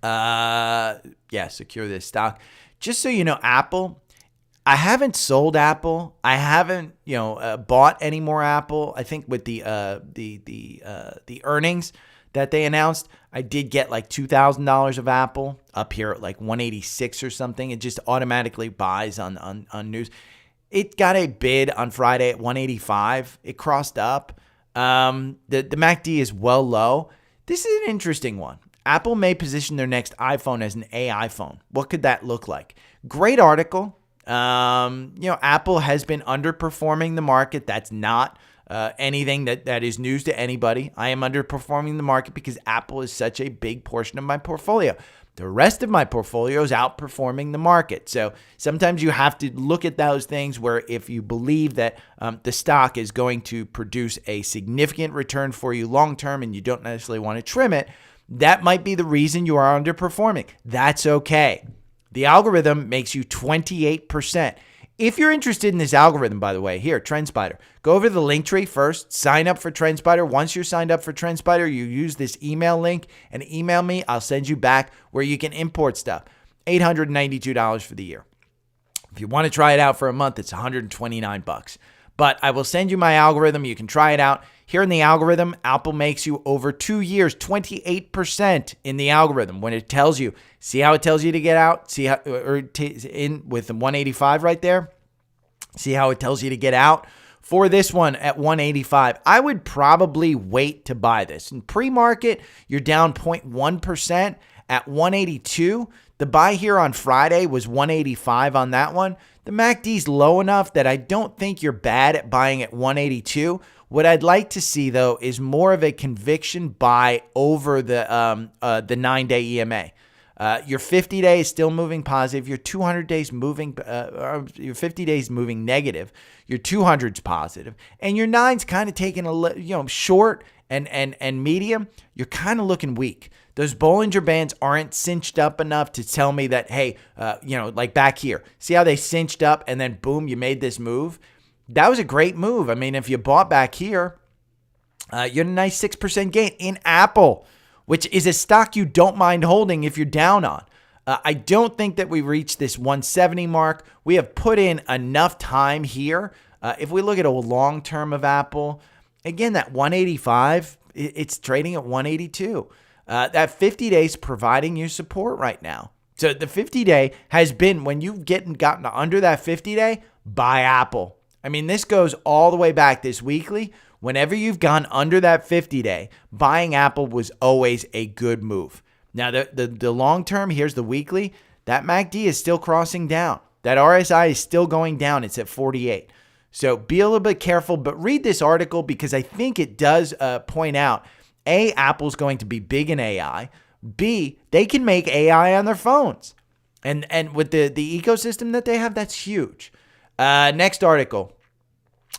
Secure this stock. Just so you know, Apple, I haven't sold Apple. I haven't, bought any more Apple. I think with the earnings that they announced, I did get like $2,000 of Apple up here at like 186 or something. It just automatically buys on news. It got a bid on Friday at 185. It crossed up. The MACD is well low. This is an interesting one. Apple may position their next iPhone as an AI phone. What could that look like? Great article. Apple has been underperforming the market. That's not anything that is news to anybody. I am underperforming the market because Apple is such a big portion of my portfolio. The rest of my portfolio is outperforming the market. So sometimes you have to look at those things where if you believe that the stock is going to produce a significant return for you long term and you don't necessarily want to trim it, that might be the reason you are underperforming. That's okay. The algorithm makes you 28%. If you're interested in this algorithm, by the way, here, TrendSpider, go over to the link tree first, sign up for TrendSpider. Once you're signed up for TrendSpider, you use this email link and email me. I'll send you back where you can import stuff. $892 for the year. If you want to try it out for a month, it's $129. But I will send you my algorithm. You can try it out. Here in the algorithm, Apple makes you over 2 years, 28% in the algorithm when it tells you. See how it tells you to get out? See how, in with the 185 right there? See how it tells you to get out? For this one at 185, I would probably wait to buy this. In pre-market, you're down 0.1% at 182. The buy here on Friday was 185 on that one. The MACD's low enough that I don't think you're bad at buying at 182. What I'd like to see, though, is more of a conviction buy over the 9-day EMA. Your 50 day is still moving positive. Your 200 days moving, your 50 days moving negative. Your 200's positive, and your 9's kind of taking a short and medium. You're kind of looking weak. Those Bollinger Bands aren't cinched up enough to tell me that, hey, like back here. See how they cinched up and then boom, you made this move? That was a great move. I mean, if you bought back here, you're a nice 6% gain in Apple, which is a stock you don't mind holding if you're down on. I don't think that we reached this 170 mark. We have put in enough time here. If we look at a long term of Apple, again, that 185, it's trading at 182. That 50 days providing you support right now. So the 50-day has been, when you've gotten under that 50-day, buy Apple. I mean, this goes all the way back this weekly. Whenever you've gone under that 50-day, buying Apple was always a good move. Now, the long term, here's the weekly. That MACD is still crossing down. That RSI is still going down. It's at 48. So be a little bit careful, but read this article because I think it does point out, A, Apple's going to be big in AI. B, they can make AI on their phones. And with the ecosystem that they have, that's huge. Next article.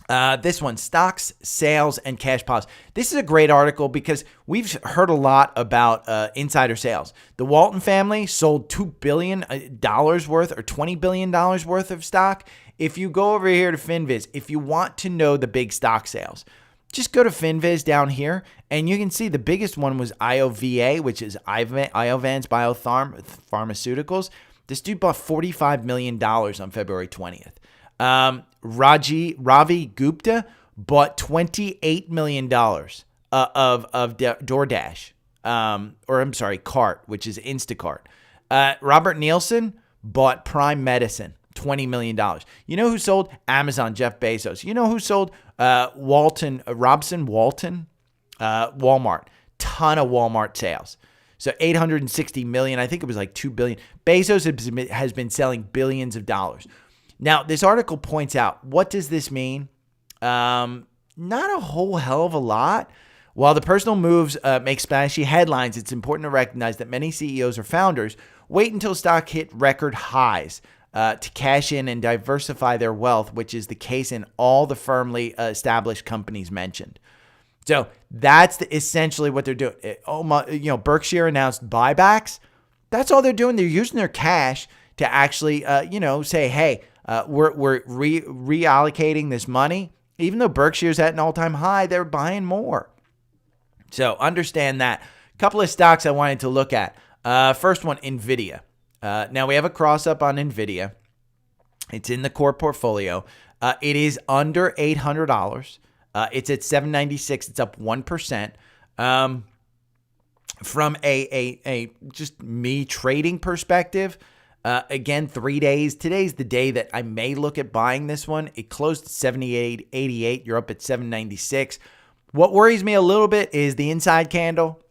This one, stocks, sales, and cash pause. This is a great article because we've heard a lot about insider sales. The Walton family sold $2 billion worth or $20 billion worth of stock. If you go over here to FinViz, if you want to know the big stock sales, just go to FinViz down here, and you can see the biggest one was IOVA, which is Iovance Biopharmaceuticals. This dude bought $45 million on February 20th. Ravi Gupta bought $28 million of DoorDash, Cart, which is Instacart. Robert Nielsen bought Prime Medicine, $20 million. You know who sold? Amazon, Jeff Bezos. You know who sold? Robson Walton, Walmart. Ton of Walmart sales. So $860 million. I think it was like $2 billion. Bezos has been selling billions of dollars. Now, this article points out, what does this mean? Not a whole hell of a lot. While the personal moves make splashy headlines, it's important to recognize that many CEOs or founders wait until stock hit record highs to cash in and diversify their wealth, which is the case in all the firmly established companies mentioned. So that's essentially what they're doing. Berkshire announced buybacks. That's all they're doing. They're using their cash to actually, say, hey, we're reallocating this money. Even though Berkshire's at an all-time high, they're buying more. So understand that. A couple of stocks I wanted to look at. First one, NVIDIA. Now we have a cross-up on NVIDIA. It's in the core portfolio. It is under $800. It's at $796. It's up 1%. From a just me trading perspective, again, 3 days. Today's the day that I may look at buying this one. It closed at 78.88. You're up at 796. What worries me a little bit is the inside candle.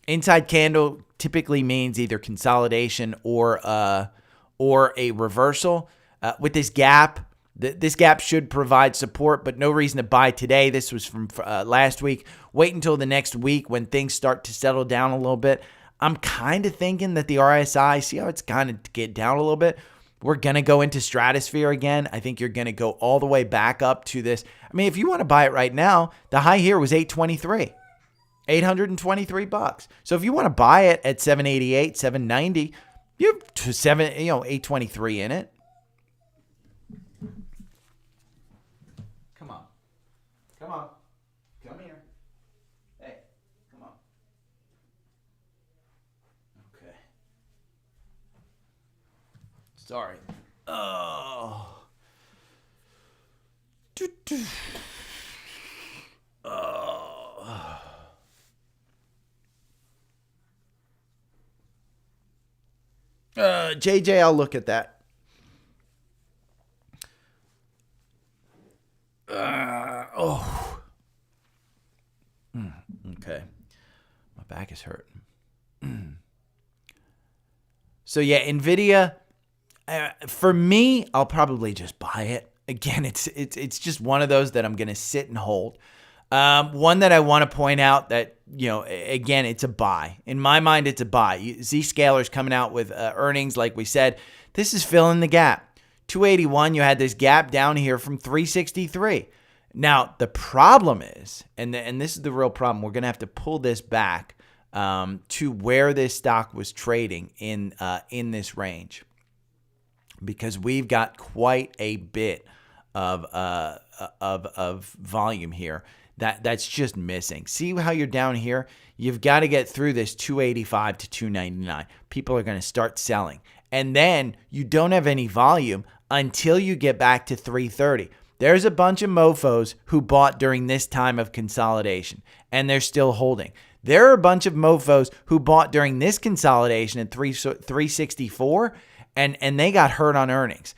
Inside candle typically means either consolidation or a reversal. With this gap, this gap should provide support, but no reason to buy today. This was from last week. Wait until the next week when things start to settle down a little bit. I'm kind of thinking that the RSI, see how it's kind of get down a little bit? We're going to go into stratosphere again. I think you're going to go all the way back up to this. I mean, if you want to buy it right now, the high here was $823. $823. So if you want to buy it at $788, $790, you have $823 in it. Come on. Come here. Hey, come on. Okay. Sorry. Oh. Oh. JJ, I'll look at that. Okay. My back is hurting. So yeah, NVIDIA, for me, I'll probably just buy it. Again, it's just one of those that I'm going to sit and hold. One that I want to point out that, again, it's a buy. In my mind, it's a buy. Zscaler's coming out with earnings, like we said. This is filling the gap. 281, you had this gap down here from 363. Now, the problem is, and this is the real problem, we're going to have to pull this back to where this stock was trading in this range, because we've got quite a bit of volume here that's just missing. See how you're down here? You've got to get through this 285 to 299. People are going to start selling. And then you don't have any volume until you get back to 330. There's a bunch of mofos who bought during this time of consolidation, and they're still holding. There are a bunch of mofos who bought during this consolidation at 364, and they got hurt on earnings.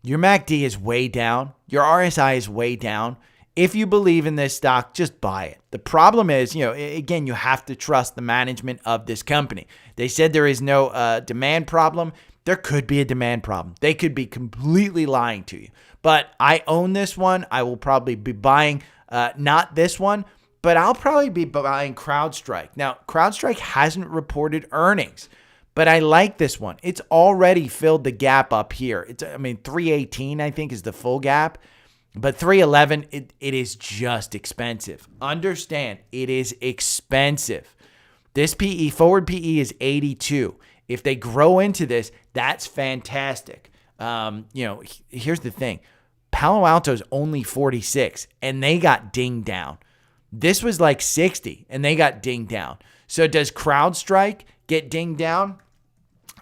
Your MACD is way down. Your RSI is way down. If you believe in this stock, just buy it. The problem is, again, you have to trust the management of this company. They said there is no demand problem. There could be a demand problem. They could be completely lying to you. But I own this one. I will probably be buying, not this one, but I'll probably be buying CrowdStrike. Now, CrowdStrike hasn't reported earnings, but I like this one. It's already filled the gap up here. 318, I think, is the full gap. But 311, it is just expensive. Understand, it is expensive. This PE, forward PE is 82. If they grow into this, that's fantastic. Here's the thing. Palo Alto's only 46, and they got dinged down. This was like 60, and they got dinged down. So does CrowdStrike get dinged down?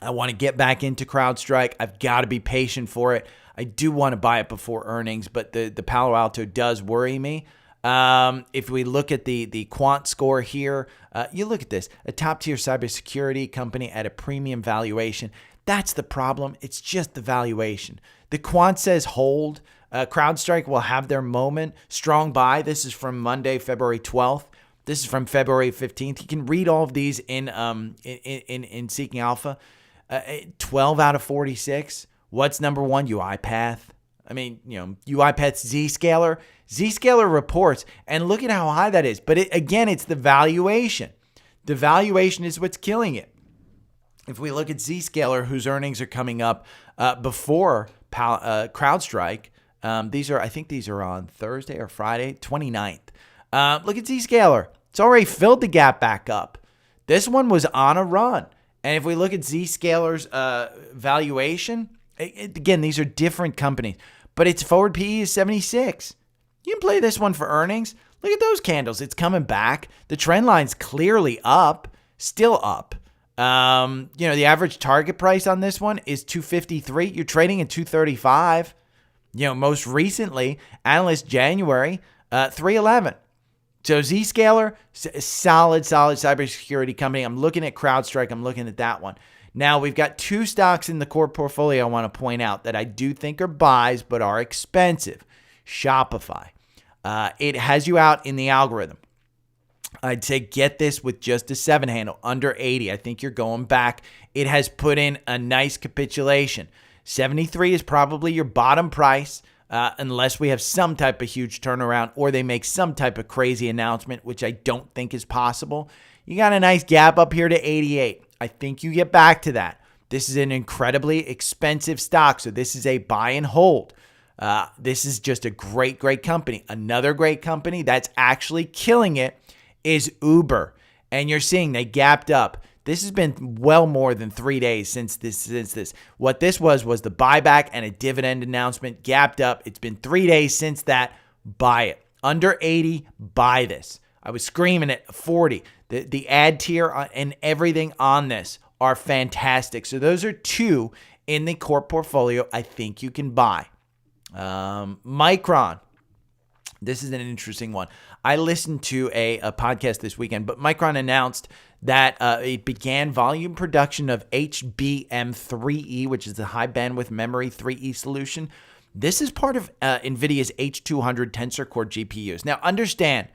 I want to get back into CrowdStrike. I've got to be patient for it. I do want to buy it before earnings, but the Palo Alto does worry me. If we look at the quant score here, you look at this, a top-tier cybersecurity company at a premium valuation. That's the problem. It's just the valuation. The quant says hold. CrowdStrike will have their moment. Strong buy. This is from Monday, February 12th. This is from February 15th. You can read all of these in Seeking Alpha. 12 out of 46. What's number one? UiPath. UiPath's Zscaler. Zscaler reports, and look at how high that is. But it's the valuation. The valuation is what's killing it. If we look at Zscaler, whose earnings are coming up before CrowdStrike, these are on Thursday or Friday, 29th. Look at Zscaler. It's already filled the gap back up. This one was on a run. And if we look at Zscaler's valuation, again, these are different companies, but its forward PE is 76. You can play this one for earnings. Look at those candles. It's coming back. The trend line's clearly up, still up. The average target price on this one is 253. You're trading at 235. Most recently, analyst January, 311. So Zscaler, solid cybersecurity company. I'm looking at CrowdStrike. I'm looking at that one. Now, we've got two stocks in the core portfolio I want to point out that I do think are buys but are expensive. Shopify. It has you out in the algorithm. I'd say get this with just a 7 handle, under 80. I think you're going back. It has put in a nice capitulation. 73 is probably your bottom price, unless we have some type of huge turnaround or they make some type of crazy announcement, which I don't think is possible. You got a nice gap up here to 88. I think you get back to that. This is an incredibly expensive stock, so this is a buy and hold. This is just a great company. Another great company that's actually killing it is Uber. And you're seeing they gapped up. This has been well more than 3 days since this. What this was the buyback and a dividend announcement. Gapped up. It's been 3 days since that. Buy it. Under 80, buy this. I was screaming at 40. The ad tier and everything on this are fantastic. So those are two in the core portfolio I think you can buy. Micron. This is an interesting one. I listened to a podcast this weekend, but Micron announced that it began volume production of HBM3E, which is the high bandwidth memory 3E solution. This is part of NVIDIA's H200 Tensor Core GPUs. Now, understand,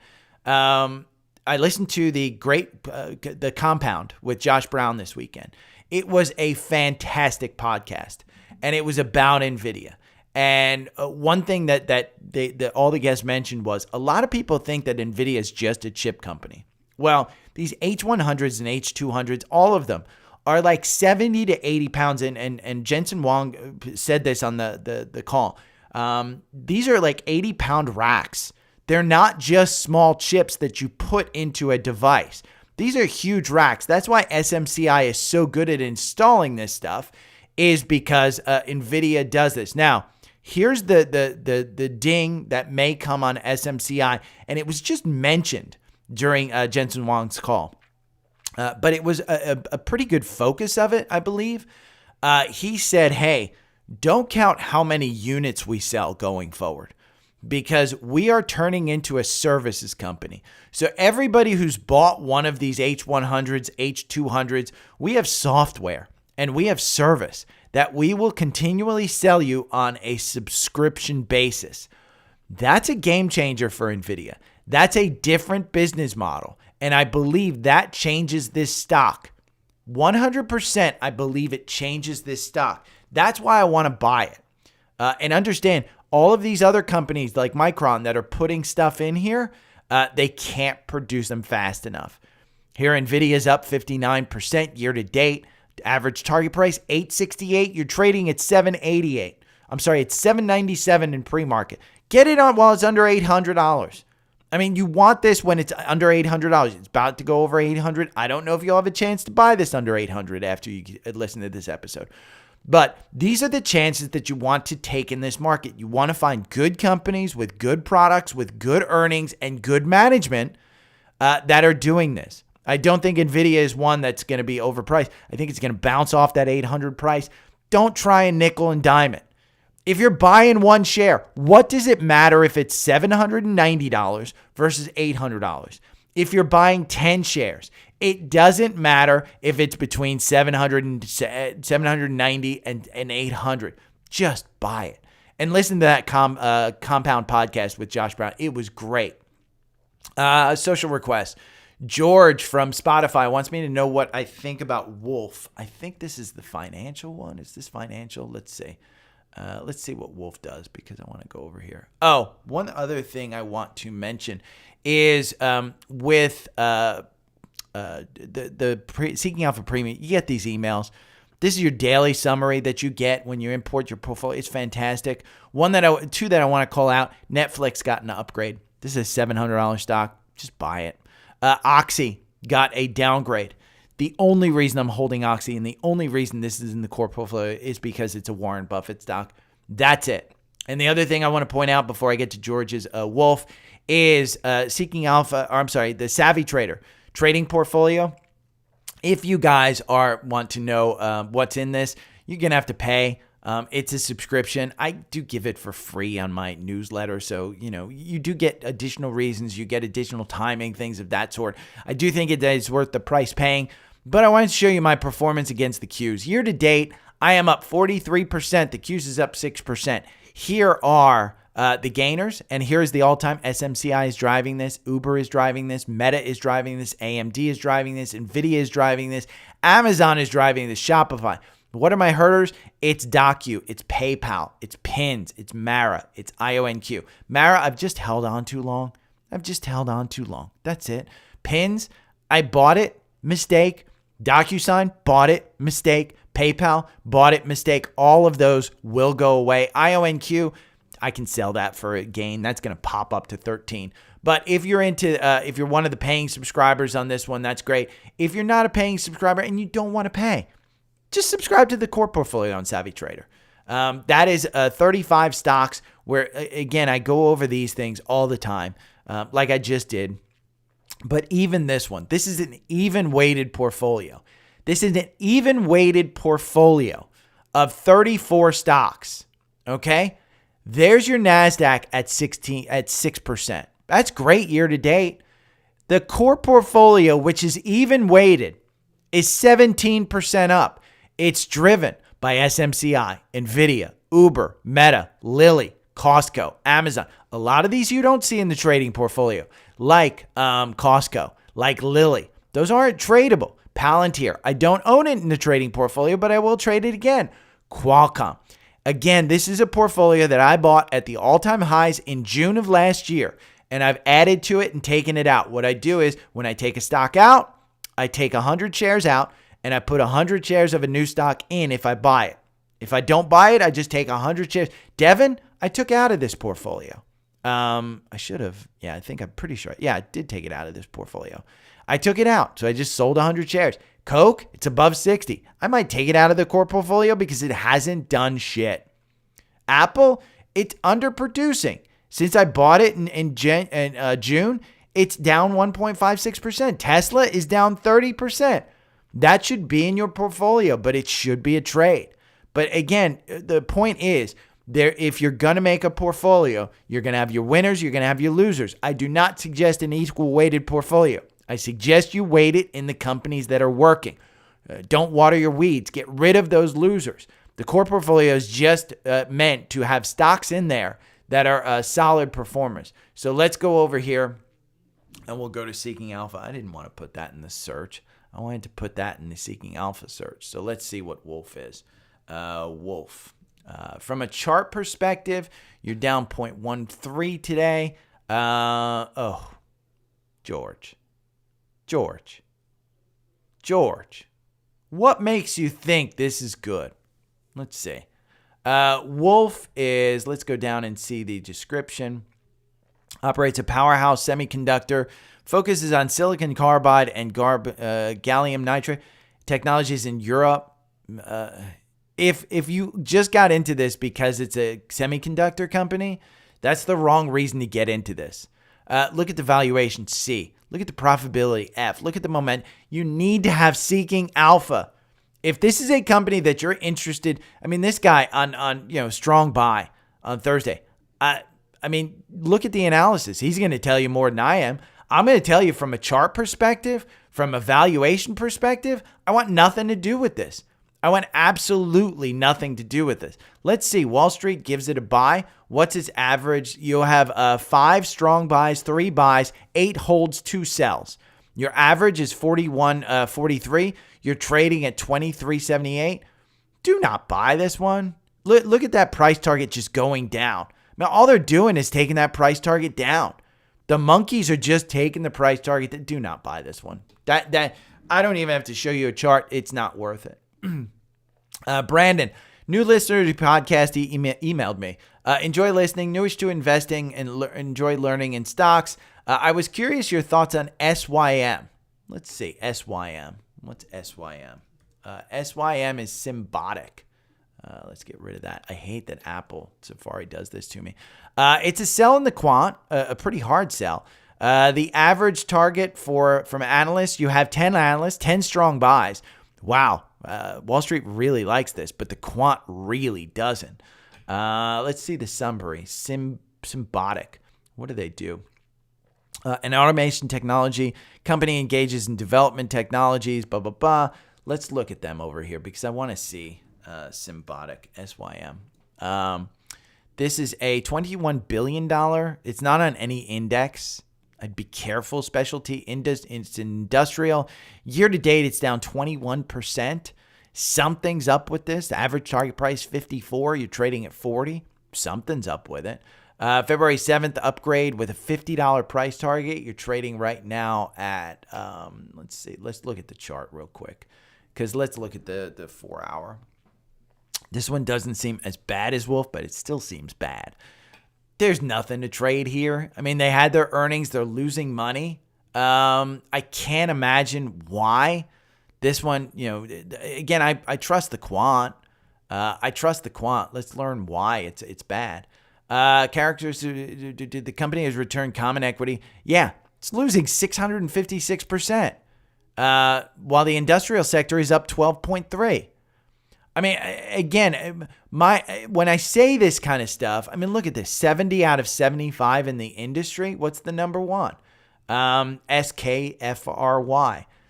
I listened to the Compound with Josh Brown this weekend. It was a fantastic podcast, and it was about NVIDIA. And one thing that all the guests mentioned was a lot of people think that NVIDIA is just a chip company. Well, these H100s and H200s, all of them are like 70 to 80 pounds. And Jensen Huang said this on the call. These are like 80-pound racks. They're not just small chips that you put into a device. These are huge racks. That's why SMCI is so good at installing this stuff, is because NVIDIA does this. Now, here's the ding that may come on SMCI, and it was just mentioned during Jensen Huang's call. But it was a pretty good focus of it, I believe. He said, hey, don't count how many units we sell going forward, because we are turning into a services company. So everybody who's bought one of these H100s, H200s, we have software and we have service that we will continually sell you on a subscription basis. That's a game changer for NVIDIA. That's a different business model. And I believe that changes this stock. 100%, I believe it changes this stock. That's why I want to buy it. And understand, all of these other companies like Micron that are putting stuff in here, they can't produce them fast enough. Here, NVIDIA's up 59% year to date. Average target price, $868. You're trading at $788. I'm sorry, it's $797 in pre-market. Get it on while it's under $800. I mean, you want this when it's under $800. It's about to go over $800. I don't know if you'll have a chance to buy this under $800 after you listen to this episode. But these are the chances that you want to take in this market. You want to find good companies with good products, with good earnings, and good management that are doing this. I don't think NVIDIA is one that's going to be overpriced. I think it's going to bounce off that 800 price. Don't try and nickel and dime it. If you're buying one share, what does it matter if it's $790 versus $800? If you're buying 10 shares, it doesn't matter if it's between $790 and $800. Just buy it. And listen to that Compound podcast with Josh Brown. It was great. Social request. George from Spotify wants me to know what I think about Wolf. I think this is the financial one. Is this financial? Let's see. Let's see what Wolf does, because I want to go over here. Oh, one other thing I want to mention is with Seeking Alpha Premium, you get these emails. This is your daily summary that you get when you import your portfolio. It's fantastic. Two that I want to call out. Netflix got an upgrade. This is a $700 stock. Just buy it. Oxy got a downgrade. The only reason I'm holding Oxy and the only reason this is in the core portfolio is because it's a Warren Buffett stock. That's it. And the other thing I want to point out before I get to George's Wolf is the Savvy Trader trading portfolio. if you guys want to know what's in this, you're going to have to pay. It's a subscription. I do give it for free on my newsletter. So, you do get additional reasons. You get additional timing, things of that sort. I do think it is worth the price paying. But I wanted to show you my performance against the Qs. Year to date, I am up 43%. The Qs is up 6%. Here are the gainers, and here's the all-time. SMCI is driving this. Uber is driving this. Meta is driving this. AMD is driving this. NVIDIA is driving this. Amazon is driving this. Shopify. What are my herders? It's Docu. It's PayPal. It's Pins. It's Mara. It's IONQ. Mara, I've just held on too long. That's it. Pins, I bought it. Mistake. DocuSign, bought it. Mistake. PayPal, bought it. Mistake. All of those will go away. IONQ, I can sell that for a gain. That's going to pop up to 13. But if you're if you're one of the paying subscribers on this one, that's great. If you're not a paying subscriber and you don't want to pay, just subscribe to the core portfolio on Savvy Trader. That is 35 stocks where, again, I go over these things all the time, like I just did. But even this one, this is an even weighted portfolio. This is an even weighted portfolio of 34 stocks. Okay? There's your NASDAQ at 6%. That's great year to date. The core portfolio, which is even weighted, is 17% up. It's driven by SMCI, NVIDIA, Uber, Meta, Lilly, Costco, Amazon. A lot of these you don't see in the trading portfolio, like Costco, like Lilly. Those aren't tradable. Palantir, I don't own it in the trading portfolio, but I will trade it again. Qualcomm. Again, this is a portfolio that I bought at the all-time highs in June of last year, and I've added to it and taken it out. What I do is when I take a stock out, I take 100 shares out, and I put 100 shares of a new stock in if I buy it. If I don't buy it, I just take 100 shares. Devon, I took out of this portfolio. I should have. Yeah, I'm pretty sure. Yeah, I did take it out of this portfolio. I took it out, so I just sold 100 shares. Coke, it's above 60. I might take it out of the core portfolio because it hasn't done shit. Apple, it's underproducing. Since I bought it in June, it's down 1.56%. Tesla is down 30%. That should be in your portfolio, but it should be a trade. But again, the point is, if you're going to make a portfolio, you're going to have your winners, you're going to have your losers. I do not suggest an equal weighted portfolio. I suggest you weight it in the companies that are working. Don't water your weeds. Get rid of those losers. The core portfolio is just meant to have stocks in there that are solid performers. So let's go over here and we'll go to Seeking Alpha. I didn't want to put that in the search. I wanted to put that in the Seeking Alpha search. So let's see what Wolf is. Wolf. From a chart perspective, you're down 0.13 today. George. What makes you think this is good? Let's see. Wolf is, let's go down and see the description. Operates a powerhouse semiconductor, focuses on silicon carbide and gallium nitride technologies in Europe. If you just got into this because it's a semiconductor company, that's the wrong reason to get into this. Look at the valuation, C. Look at the profitability, F. Look at the momentum. You need to have Seeking Alpha. If this is a company that you're interested, this guy on strong buy on Thursday. Look at the analysis. He's going to tell you more than I am. I'm going to tell you from a chart perspective, from a valuation perspective, I want nothing to do with this. I want absolutely nothing to do with this. Let's see. Wall Street gives it a buy. What's its average? You'll have 5 strong buys, 3 buys, 8 holds, 2 sells. Your average is 41.43. You're trading at 23.78. Do not buy this one. Look at that price target just going down. Now, all they're doing is taking that price target down. The monkeys are just taking the price target. Do not buy this one. That I don't even have to show you a chart. It's not worth it. Brandon, new listener to the podcast, he emailed me. Enjoy listening, newish to investing, and enjoy learning in stocks. I was curious your thoughts on SYM. Let's see, SYM. What's SYM? SYM is Symbotic. Let's get rid of that. I hate that Apple Safari does this to me. It's a sell in the quant, a pretty hard sell. The average target from analysts, you have 10 analysts, 10 strong buys. Wow. Wall Street really likes this, but the quant really doesn't. Let's see the summary. Symbotic. What do they do? An automation technology company engages in development technologies, blah, blah, blah. Let's look at them over here because I want to see Symbotic, SYM. This is a $21 billion. It's not on any index. I'd be careful. Specialty it's industrial. Year to date, it's down 21%. Something's up with this. The average target price 54. You're trading at 40. Something's up with it. February 7th upgrade with a $50 price target. You're trading right now at, let's see. Let's look at the chart real quick because let's look at the 4 hour. This one doesn't seem as bad as Wolf, but it still seems bad. There's nothing to trade here. I mean, they had their earnings. They're losing money. I can't imagine why. This one, again, I trust the quant. I trust the quant. Let's learn why it's bad. Characters, the company has returned common equity. Yeah, it's losing 656%. While the industrial sector is up 12.3%. I mean, again, when I say this kind of stuff, I mean, look at this. 70 out of 75 in the industry. What's the number one? SKFRY.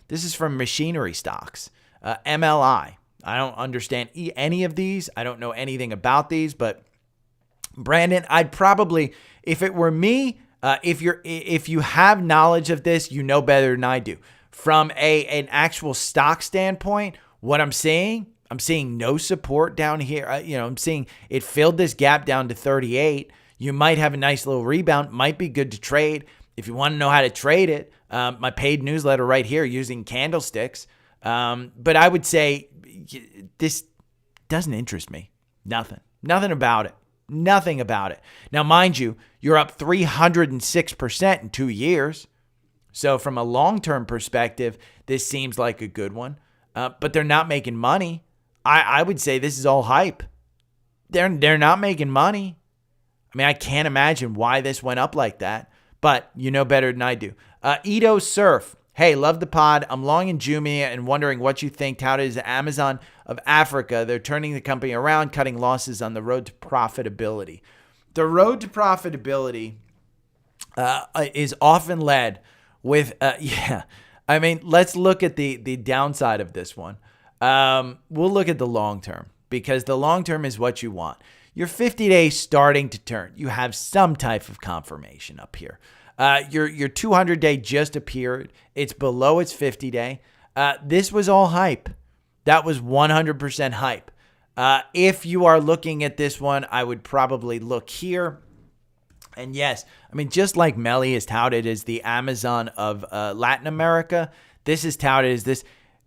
This is from machinery stocks. MLI. I don't understand any of these. I don't know anything about these, but Brandon, I'd probably, if it were me, if you have knowledge of this, you know better than I do. From an actual stock standpoint, what I'm seeing no support down here. I'm seeing it filled this gap down to 38. You might have a nice little rebound. Might be good to trade. If you want to know how to trade it, my paid newsletter right here using candlesticks. But I would say this doesn't interest me. Nothing about it. Nothing about it. Now, mind you, you're up 306% in 2 years. So from a long-term perspective, this seems like a good one. But they're not making money. I would say this is all hype. They're not making money. I mean, I can't imagine why this went up like that, but you know better than I do. Edo Surf. Hey, love the pod. I'm long in Jumia and wondering what you think touted as the Amazon of Africa. They're turning the company around, cutting losses on the road to profitability. The road to profitability is often led with, I mean, let's look at the downside of this one. We'll look at the long term because the long term is what you want. Your 50 days starting to turn. You have some type of confirmation up here. Your 200 day just appeared. It's below its 50 day. This was all hype. That was 100% hype. If you are looking at this one, I would probably look here. And yes, I mean, just like Melly is touted as the Amazon of Latin America, this is touted as this.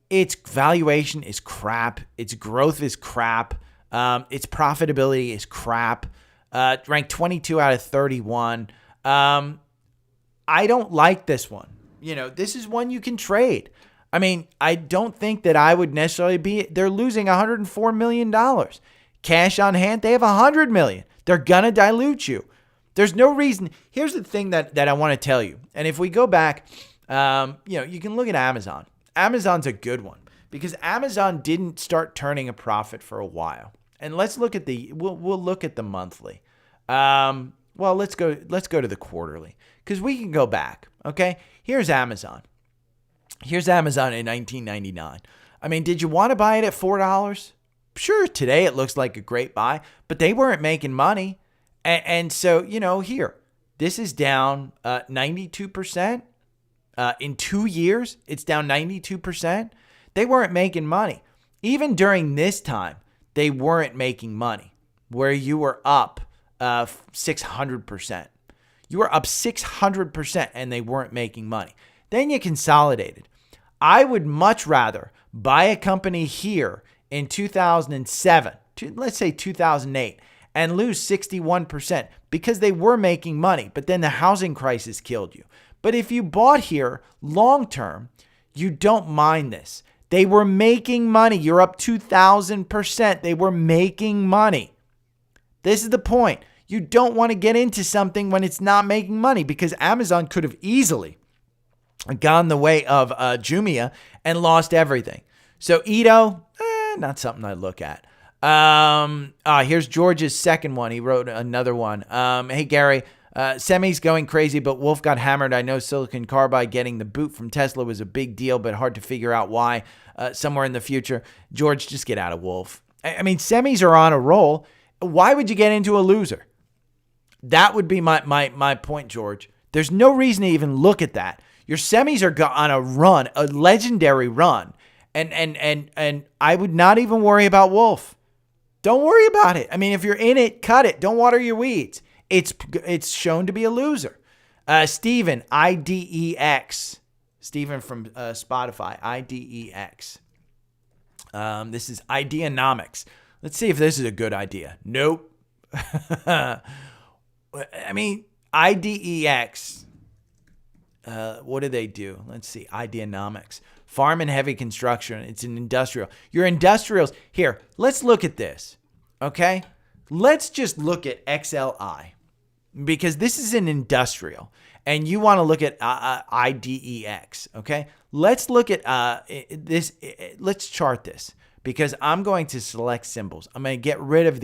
Its valuation is crap. Its growth is crap. Its profitability is crap. Ranked 22 out of 31. I don't like this one. This is one you can trade. I mean, I don't think that I would necessarily they're losing $104 million. Cash on hand, they have $100 million. They're going to dilute you. There's no reason. Here's the thing that I want to tell you. And if we go back, you can look at Amazon. Amazon's a good one because Amazon didn't start turning a profit for a while. And let's look at we'll look at the monthly. Well, let's go to the quarterly because we can go back. Okay. Here's Amazon. Here's Amazon in 1999. I mean, did you want to buy it at $4? Sure. Today it looks like a great buy, but they weren't making money. And so, here, this is down 92%. In 2 years, it's down 92%. They weren't making money. Even during this time, they weren't making money, where you were up 600%. You were up 600% and they weren't making money. Then you consolidated. I would much rather buy a company here in 2007, let's say 2008, and lose 61% because they were making money, but then the housing crisis killed you. But if you bought here long term, you don't mind this. They were making money. You're up 2,000%. They were making money. This is the point. You don't want to get into something when it's not making money, because Amazon could have easily gone the way of Jumia and lost everything. So Ito, not something I look at. Here's George's second one. He wrote another one. Hey, Gary, semis going crazy, but Wolf got hammered. I know silicon carbide getting the boot from Tesla was a big deal, but hard to figure out why somewhere in the future. George, just get out of Wolf. I mean, semis are on a roll. Why would you get into a loser? That would be my point, George. There's no reason to even look at that. Your semis are on a run, a legendary run. And I would not even worry about Wolf. Don't worry about it. I mean, if you're in it, cut it. Don't water your weeds. It's shown to be a loser. Steven, IDEX. Steven from Spotify, IDEX. This is Ideanomics. Let's see if this is a good idea. Nope. I mean, IDEX. What do they do? Let's see. Ideanomics. Farm and heavy construction. It's an industrial. Your industrials. Here, let's look at this. Okay? Let's just look at XLI, because this is an industrial, and you want to look at IDEX. Okay? Let's look at this. Let's chart this, because I'm going to select symbols. I'm going to get rid of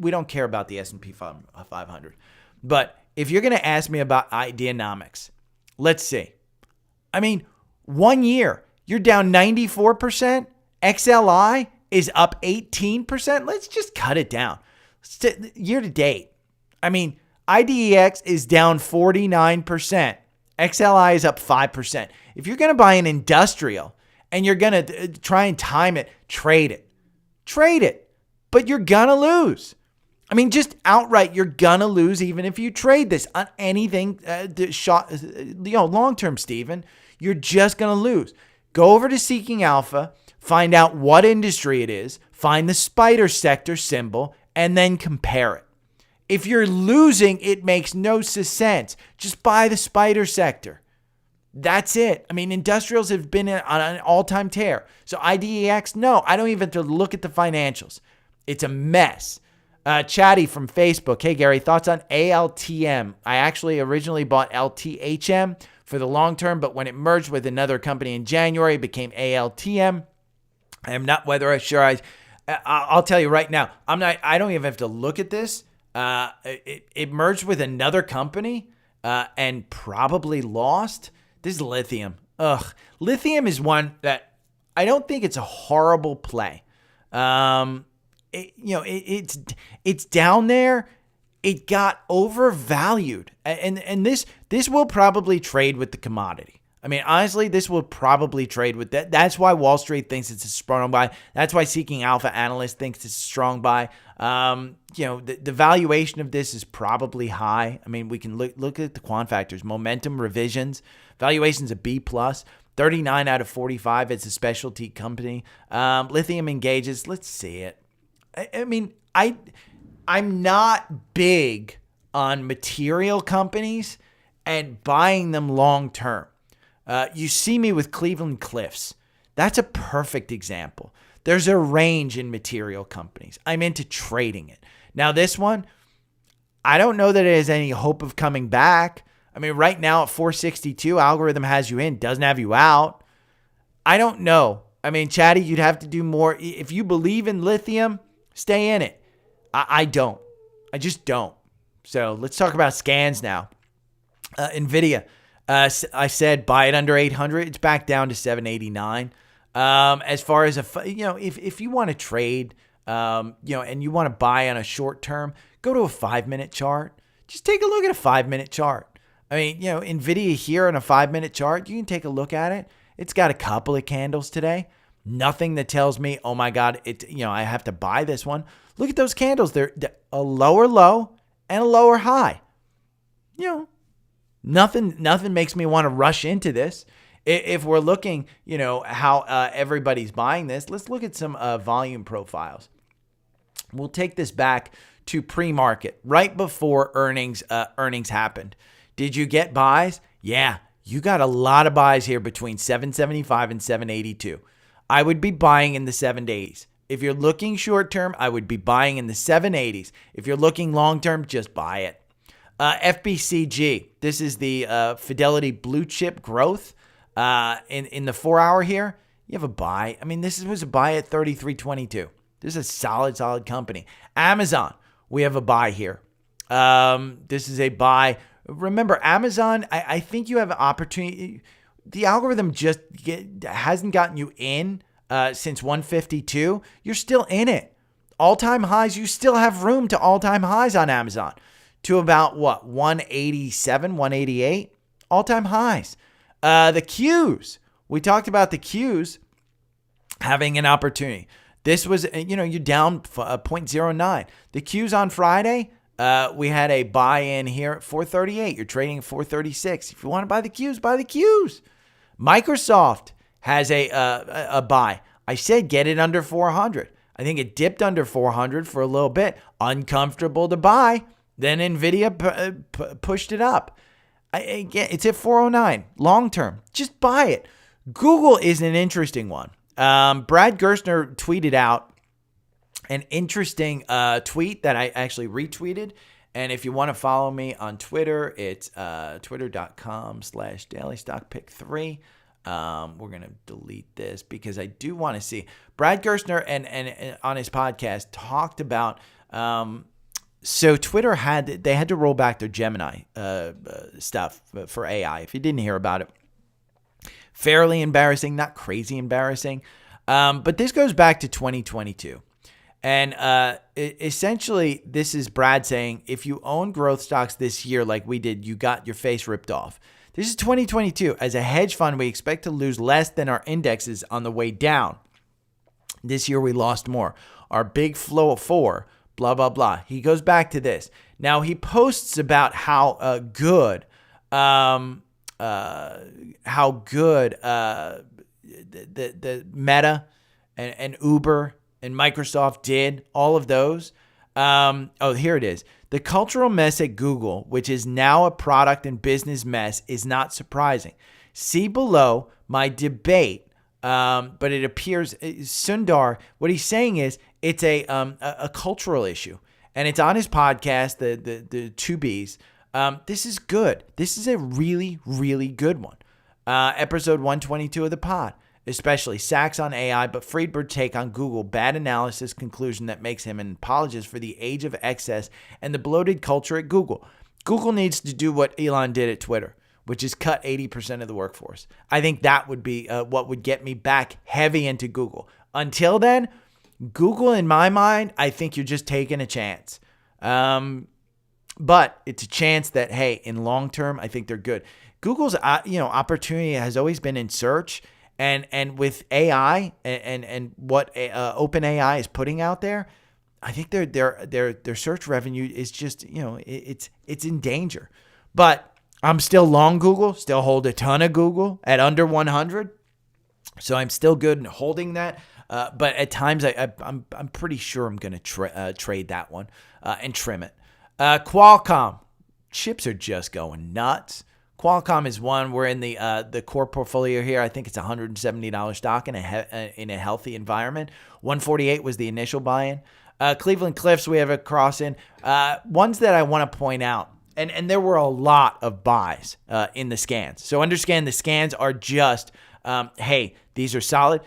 we don't care about the S&P 500. But if you're going to ask me about Ideanomics, let's see. I mean, 1 year, you're down 94%. XLI is up 18%. Let's just cut it down. Year to date, I mean, IDEX is down 49%. XLI is up 5%. If you're going to buy an industrial and you're going to try and time it, trade it. Trade it. But you're going to lose. I mean, just outright, you're going to lose even if you trade this on anything long-term, Steven. You're just going to lose. Go over to Seeking Alpha, find out what industry it is, find the spider sector symbol, and then compare it. If you're losing, it makes no sense. Just buy the spider sector. That's it. I mean, industrials have been on an all-time tear. So IDEX, no, I don't even have to look at the financials. It's a mess. Chatty from Facebook. Hey, Gary, thoughts on ALTM? I actually originally bought LTHM for the long term, but when it merged with another company in January, it became ALTM. I am not I'll tell you right now, I don't even have to look at this. It merged with another company and probably lost. This is lithium. Lithium is one that I don't think it's a horrible play. It's down there. It got overvalued, and this will probably trade with the commodity. I mean, honestly, this will probably trade with that. That's why Wall Street thinks it's a strong buy. That's why Seeking Alpha analyst thinks it's a strong buy. The valuation of this is probably high. I mean, we can look at the quant factors. Momentum revisions. Valuation's a B+. 39 out of 45. It's a specialty company. Lithium engages. Let's see it. I mean, I'm not big on material companies and buying them long term. You see me with Cleveland Cliffs. That's a perfect example. There's a range in material companies. I'm into trading it. Now, this one, I don't know that it has any hope of coming back. I mean, right now at 462, algorithm has you in, doesn't have you out. I don't know. I mean, Chatty, you'd have to do more. If you believe in lithium, stay in it. I don't. I just don't. So let's talk about scans now. NVIDIA. I said buy it under 800. It's back down to 789. As far as if you want to trade, and you want to buy on a short term, go to a 5-minute chart. Just take a look at a 5-minute chart. I mean, NVIDIA here on a 5-minute chart, you can take a look at it. It's got a couple of candles today. Nothing that tells me, oh my God, I have to buy this one. Look at those candles. They're a lower low and a lower high. Nothing makes me want to rush into this. If we're looking, how everybody's buying this, let's look at some volume profiles. We'll take this back to pre-market, right before earnings happened. Did you get buys? Yeah, you got a lot of buys here between 775 and 782. I would be buying in the 7 days If you're looking short term, I would be buying in the 780s. If you're looking long term, just buy it. FBCG, this is the Fidelity Blue Chip Growth in the 4 hour here. You have a buy. I mean, this was a buy at 33.22. This is a solid company. Amazon, we have a buy here. This is a buy. Remember, Amazon, I think you have an opportunity. The algorithm just hasn't gotten you in since 152. You're still in it. All-time highs, you still have room to all-time highs on Amazon to about, 187, 188? All-time highs. The Qs. We talked about the Qs having an opportunity. This was, you're down 0.09. The Qs on Friday, we had a buy-in here at 438. You're trading at 436. If you want to buy the Qs, buy the Qs. Microsoft has a buy. I said get it under 400. I think it dipped under 400 for a little bit. Uncomfortable to buy. Then NVIDIA pushed it up. It's at 409. Long term. Just buy it. Google is an interesting one. Brad Gerstner tweeted out an interesting tweet that I actually retweeted. And if you want to follow me on Twitter, it's twitter.com/dailystockpick3. We're going to delete this because I do want to see. Brad Gerstner and on his podcast talked about, so Twitter had to roll back their Gemini stuff for AI. If you didn't hear about it, fairly embarrassing, not crazy embarrassing. But this goes back to 2022. And essentially, this is Brad saying, if you own growth stocks this year like we did, you got your face ripped off. This is 2022. As a hedge fund, we expect to lose less than our indexes on the way down. This year, we lost more. Our big flow of 4, blah, blah, blah. He goes back to this. Now, he posts about how good the Meta and Uber and Microsoft did, all of those. Here it is. The cultural mess at Google, which is now a product and business mess, is not surprising. See below my debate, but it appears Sundar, what he's saying is it's a cultural issue. And it's on his podcast, the 2Bs. This is good. This is a really, really good one. Episode 122 of the pod. Especially Sachs on AI, but Friedberg take on Google. Bad analysis conclusion that makes him an apologist for the age of excess and the bloated culture at Google. Google needs to do what Elon did at Twitter, which is cut 80% of the workforce. I think that would be what would get me back heavy into Google. Until then, Google, in my mind, I think you're just taking a chance. But it's a chance that, hey, in long term, I think they're good. Google's opportunity has always been in search. And with AI and what OpenAI is putting out there, I think their search revenue is just, it's in danger. But I'm still long Google, still hold a ton of Google at under 100. So I'm still good in holding that. But at times I'm pretty sure I'm going to trade that one and trim it. Qualcomm, chips are just going nuts. Qualcomm is one. We're in the core portfolio here. I think it's $170 stock in a healthy environment. 148 was the initial buy-in. Cleveland Cliffs, we have a cross-in. Ones that I want to point out, and there were a lot of buys in the scans. So understand the scans are just, hey, these are solid.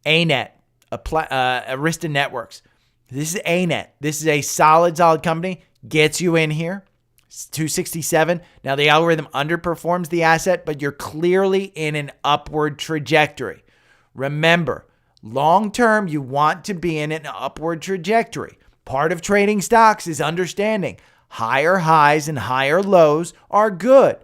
ANET, Arista Networks. This is ANET. This is a solid company. Gets you in here. 267. Now the algorithm underperforms the asset, but you're clearly in an upward trajectory. Remember, long term, you want to be in an upward trajectory. Part of trading stocks is understanding higher highs and higher lows are good.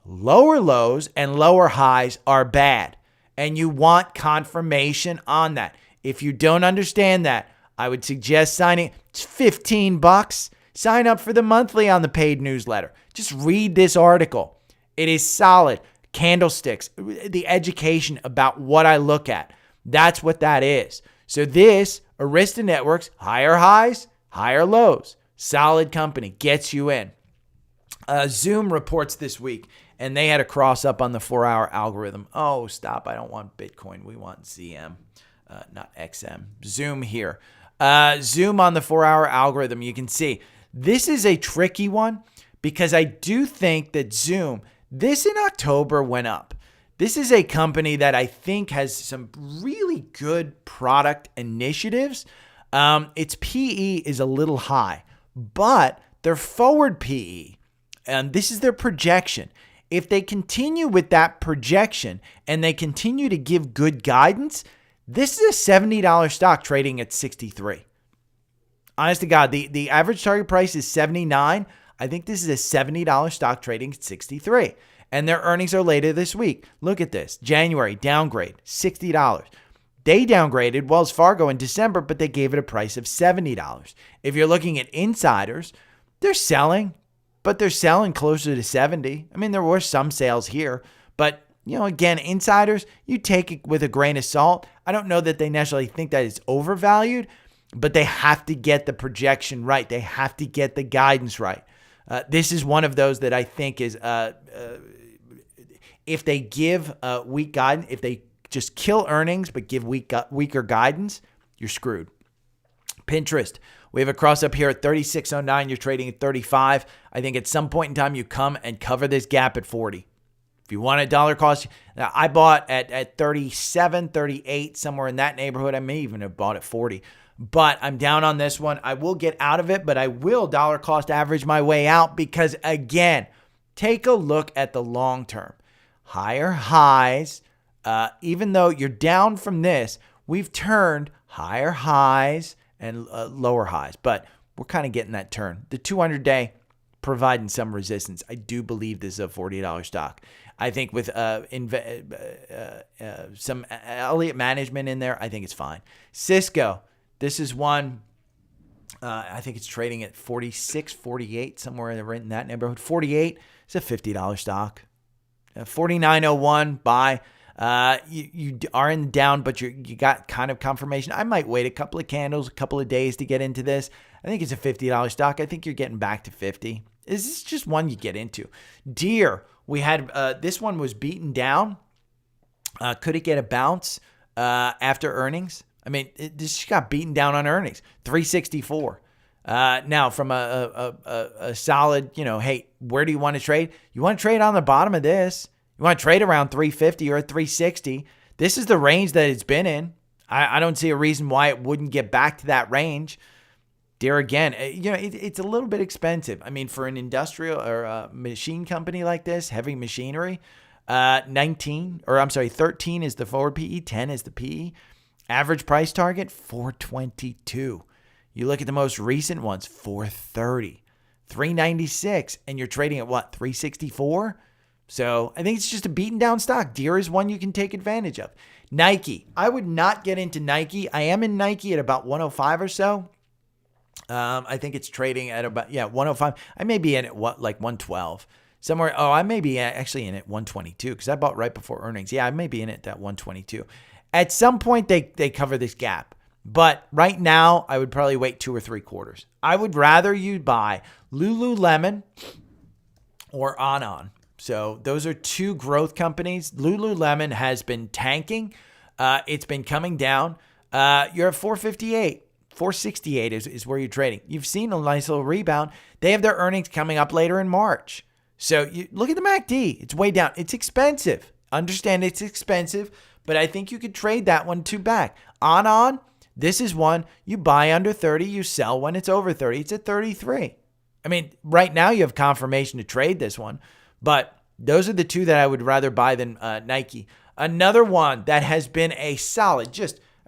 Lower lows and lower highs are bad. And you want confirmation on that. If you don't understand that, I would suggest signing. It's $15. Sign up for the monthly on the paid newsletter. Just read this article. It is solid. Candlesticks, the education about what I look at. That's what that is. So this, Arista Networks, higher highs, higher lows. Solid company, gets you in. Zoom reports this week, and they had a cross up on the 4-hour algorithm. Oh, stop. I don't want Bitcoin. We want ZM. not XM, Zoom here. Zoom on the 4-hour algorithm, you can see this is a tricky one because I do think that Zoom, this in October went up. This is a company that I think has some really good product initiatives. Its PE is a little high, but their forward PE, and this is their projection. If they continue with that projection and they continue to give good guidance, this is a $70 stock trading at 63. Honest to God, the average target price is 79. I think this is a $70 stock trading at 63. And their earnings are later this week. Look at this. January, downgrade, $60. They downgraded Wells Fargo in December, but they gave it a price of $70. If you're looking at insiders, they're selling, but they're selling closer to 70. I mean, there were some sales here, but again, insiders, you take it with a grain of salt. I don't know that they necessarily think that it's overvalued, but they have to get the projection right. They have to get the guidance right. This is one of those that I think is, if they give weak guidance, if they just kill earnings but give weaker guidance, you're screwed. Pinterest, we have a cross up here at 36.09. You're trading at 35. I think at some point in time you come and cover this gap at 40. If you want a dollar cost, now I bought at 37, 38, somewhere in that neighborhood. I may even have bought at 40. But I'm down on this one. I will get out of it, but I will dollar cost average my way out because, again, take a look at the long term. Higher highs, even though you're down from this, we've turned higher highs and lower highs, but we're kind of getting that turn. The 200-day providing some resistance. I do believe this is a $40 stock. I think with some Elliott management in there, I think it's fine. Cisco, this is one, I think it's trading at 46, 48, somewhere in that neighborhood. 48 is a $50 stock. 49.01 buy. You are in the down, but you got kind of confirmation. I might wait a couple of candles, a couple of days to get into this. I think it's a $50 stock. I think you're getting back to 50. This is just one you get into. Deere, we had this one was beaten down. Could it get a bounce after earnings? I mean, this got beaten down on earnings. 364. Now, from a solid, hey, where do you want to trade? You want to trade on the bottom of this. You want to trade around 350 or 360. This is the range that it's been in. I don't see a reason why it wouldn't get back to that range. There again, it's a little bit expensive. I mean, for an industrial or a machine company like this, heavy machinery, 13 is the forward PE, 10 is the PE. Average price target, 422. You look at the most recent ones, 430, 396, and you're trading at what, 364? So I think it's just a beaten down stock. Deere is one you can take advantage of. Nike, I would not get into Nike. I am in Nike at about 105 or so. I think it's trading at about, 105. I may be in at 112 somewhere. Oh, I may be actually in at 122 because I bought right before earnings. Yeah, I may be in at that 122. At some point, they cover this gap. But right now, I would probably wait 2 or 3 quarters. I would rather you buy Lululemon or Anon. So those are 2 growth companies. Lululemon has been tanking. It's been coming down. You're at 458. 468 is where you're trading. You've seen a nice little rebound. They have their earnings coming up later in March. So you look at the MACD. It's way down. It's expensive. Understand it's expensive, but I think you could trade that one too back. On. This is one you buy under 30, you sell when it's over 30. It's at 33. I mean, right now you have confirmation to trade this one, but those are the 2 that I would rather buy than Nike. Another one that has been a solid,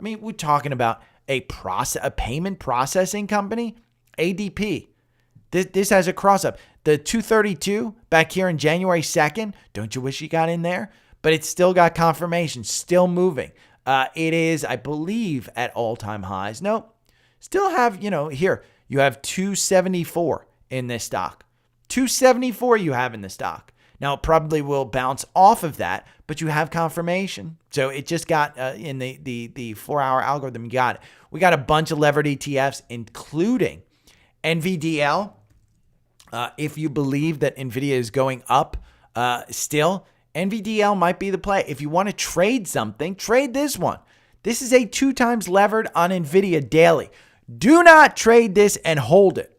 we're talking about a payment processing company, ADP. This has a cross up. The 232 back here in January 2nd, don't you wish you got in there? But it's still got confirmation, still moving. It is, I believe, at all-time highs. Nope. Still have, here, you have 274 in this stock. 274 you have in the stock. Now, it probably will bounce off of that, but you have confirmation. So it just got in the 4-hour algorithm, you got it. We got a bunch of levered ETFs, including NVDL. If you believe that NVIDIA is going up still, NVDL might be the play. If you want to trade something, trade this one. This is a 2 times levered on NVIDIA daily. Do not trade this and hold it.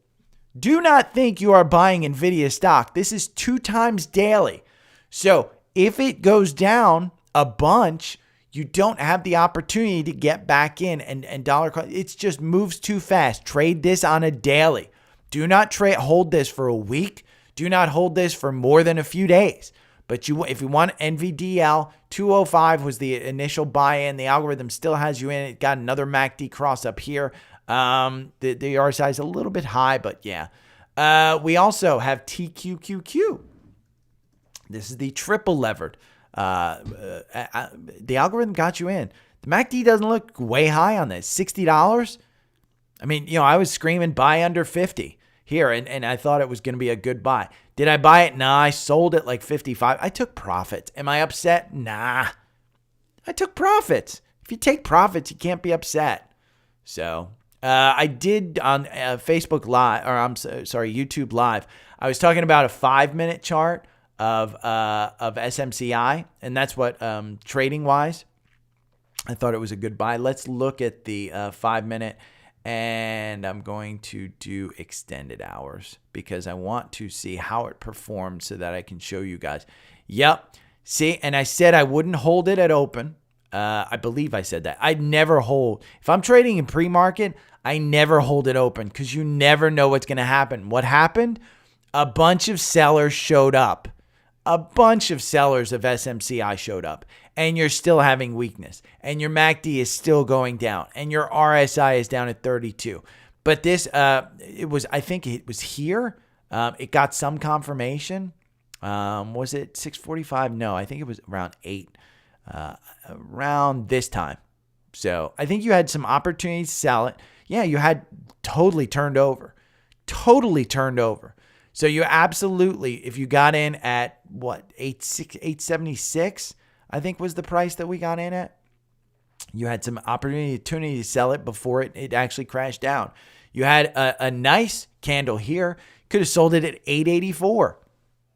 Do not think you are buying NVIDIA stock. This is 2 times daily. So if it goes down a bunch, you don't have the opportunity to get back in and dollar cost. It just moves too fast. Trade this on a daily. Do not hold this for a week. Do not hold this for more than a few days. But if you want NVDL, 205 was the initial buy-in. The algorithm still has you in. It got another MACD cross up here. The RSI is a little bit high, but yeah. We also have TQQQ. This is the triple levered. The algorithm got you in. The MACD doesn't look way high on this. $60. I mean, I was screaming buy under 50 here, and I thought it was going to be a good buy. Did I buy it? Nah, I sold it like 55. I took profits. Am I upset? Nah. I took profits. If you take profits, you can't be upset. So I did on Facebook Live, or I'm sorry, YouTube Live. I was talking about a 5-minute chart of SMCI, and that's what trading wise, I thought it was a good buy. Let's look at the 5-minute, and I'm going to do extended hours because I want to see how it performed so that I can show you guys. Yep. See, and I said I wouldn't hold it at open. I believe I said that. I'd never hold. If I'm trading in pre-market, I never hold it open because you never know what's going to happen. What happened? A bunch of sellers showed up. A bunch of sellers of SMCI showed up, and you're still having weakness, and your MACD is still going down, and your RSI is down at 32. But this, I think it was here. It got some confirmation. Was it 6:45? No, I think it was around 8, around this time. So I think you had some opportunities to sell it. Yeah, you had totally turned over. So you absolutely, if you got in at what, 876, I think was the price that we got in at. You had some opportunity to sell it before it actually crashed down. You had a nice candle here. Could have sold it at 884.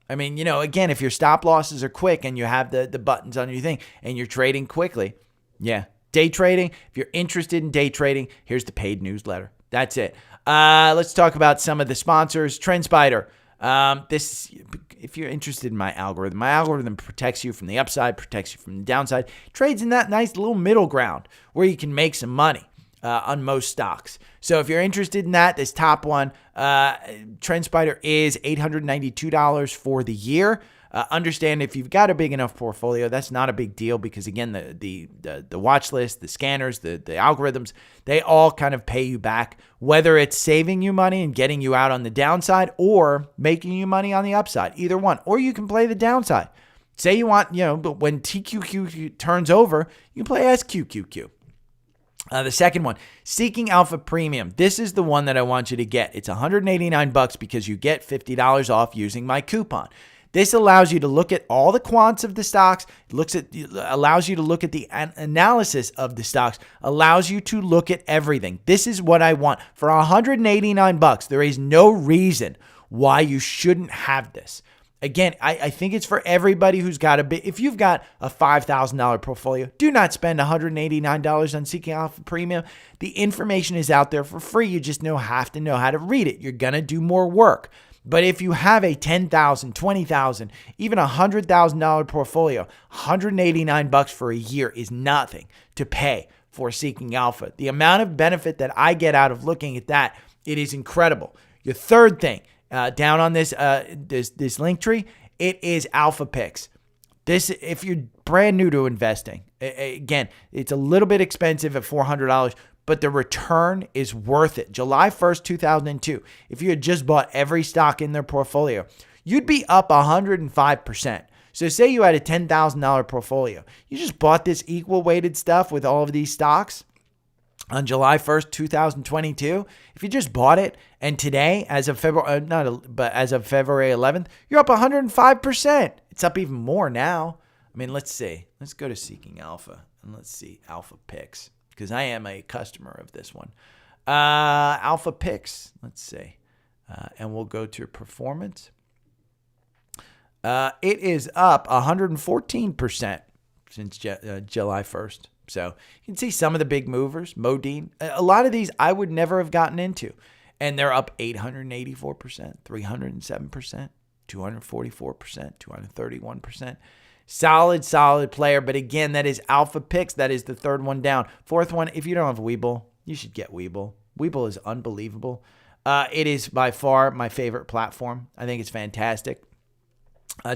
I mean, again, if your stop losses are quick and you have the buttons on your thing and you're trading quickly, yeah. Day trading, if you're interested in day trading, here's the paid newsletter. That's it. Let's talk about some of the sponsors. TrendSpider. If you're interested in my algorithm protects you from the upside, protects you from the downside. Trades in that nice little middle ground where you can make some money on most stocks. So if you're interested in that, this top one, TrendSpider is $892 for the year. Understand if you've got a big enough portfolio, that's not a big deal because again, the watch list, the scanners, the algorithms, they all kind of pay you back, whether it's saving you money and getting you out on the downside or making you money on the upside, either one. Or you can play the downside. Say you want, but when TQQQ turns over, you can play SQQQ. The second one, Seeking Alpha Premium. This is the one that I want you to get. It's $189 because you get $50 off using my coupon. This allows you to look at all the quants of the stocks, allows you to look at the analysis of the stocks, allows you to look at everything. This is what I want. For $189, there is no reason why you shouldn't have this. Again, I think it's for everybody who's got a bit. If you've got a $5,000 portfolio, do not spend $189 on Seeking Alpha Premium. The information is out there for free. You just have to know how to read it. You're going to do more work. But if you have a $10,000, $20,000, even $100,000 portfolio, $189 for a year is nothing to pay for Seeking Alpha. The amount of benefit that I get out of looking at that, it is incredible. Your third thing, down on this link tree, it is Alpha Picks. This, if you're brand new to investing, again, it's a little bit expensive at $400. But the return is worth it. July 1st, 2002, if you had just bought every stock in their portfolio, you'd be up 105%. So say you had a $10,000 portfolio. You just bought this equal weighted stuff with all of these stocks on July 1st, 2022. If you just bought it and today, as of February 11th, you're up 105%. It's up even more now. I mean, let's see. Let's go to Seeking Alpha and let's see Alpha Picks, because I am a customer of this one. Alpha Picks, let's see. And we'll go to performance. It is up 114% since July 1st. So you can see some of the big movers. Modine, a lot of these I would never have gotten into. And they're up 884%, 307%, 244%, 231%. Solid player. But again, that is Alpha Picks. That is the third one down. Fourth one, if you don't have Webull, you should get Webull. Webull is unbelievable. It is by far my favorite platform. I think it's fantastic.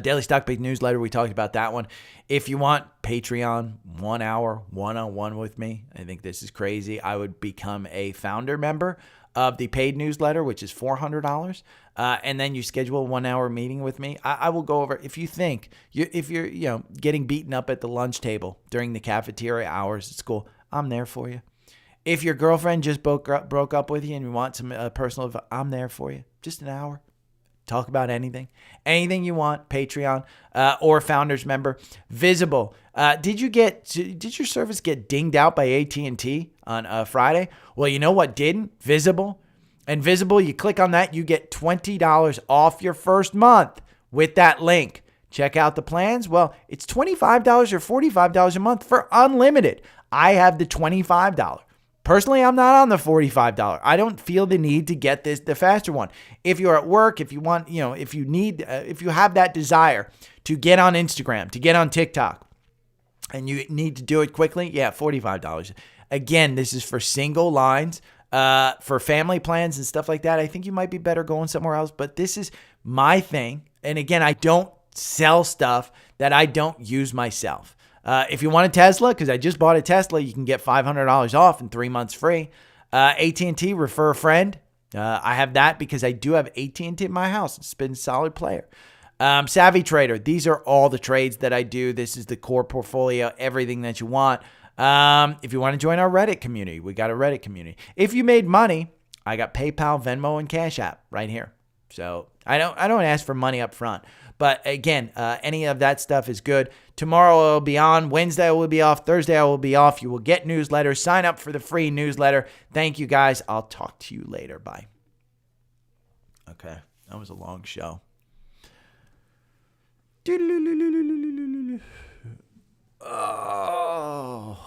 Daily Stock Pick newsletter, we talked about that one. If you want Patreon, 1 hour, one-on-one with me, I think this is crazy. I would become a founder member of the paid newsletter, which is $400. And then you schedule a 1 hour meeting with me. I will go over, if you think, if you're getting beaten up at the lunch table during the cafeteria hours at school, I'm there for you. If your girlfriend just broke up with you and you want some personal advice, I'm there for you. Just an hour. Talk about anything you want. Patreon or founders member. Visible. Did your service get dinged out by AT&T on Friday? Well, you know what didn't? Visible. And Visible, you click on that, you get $20 off your first month with that link. Check out the plans. Well, it's $25 or $45 a month for unlimited. I have the $25. Personally, I'm not on the $45. I don't feel the need to get the faster one. If you're at work, if you want, if you have that desire to get on Instagram, to get on TikTok, and you need to do it quickly, yeah, $45. Again, this is for single lines, for family plans and stuff like that. I think you might be better going somewhere else, but this is my thing. And again, I don't sell stuff that I don't use myself. If you want a Tesla, because I just bought a Tesla, you can get $500 off and 3 months free. AT&T, refer a friend. I have that because I do have AT&T in my house. It's been a solid player. Savvy Trader. These are all the trades that I do. This is the core portfolio, everything that you want. If you want to join our Reddit community, we got a Reddit community. If you made money, I got PayPal, Venmo, and Cash App right here. So I don't ask for money up front. But again, any of that stuff is good. Tomorrow I will be on. Wednesday I will be off. Thursday I will be off. You will get newsletters. Sign up for the free newsletter. Thank you, guys. I'll talk to you later. Bye. Okay, that was a long show. Oh.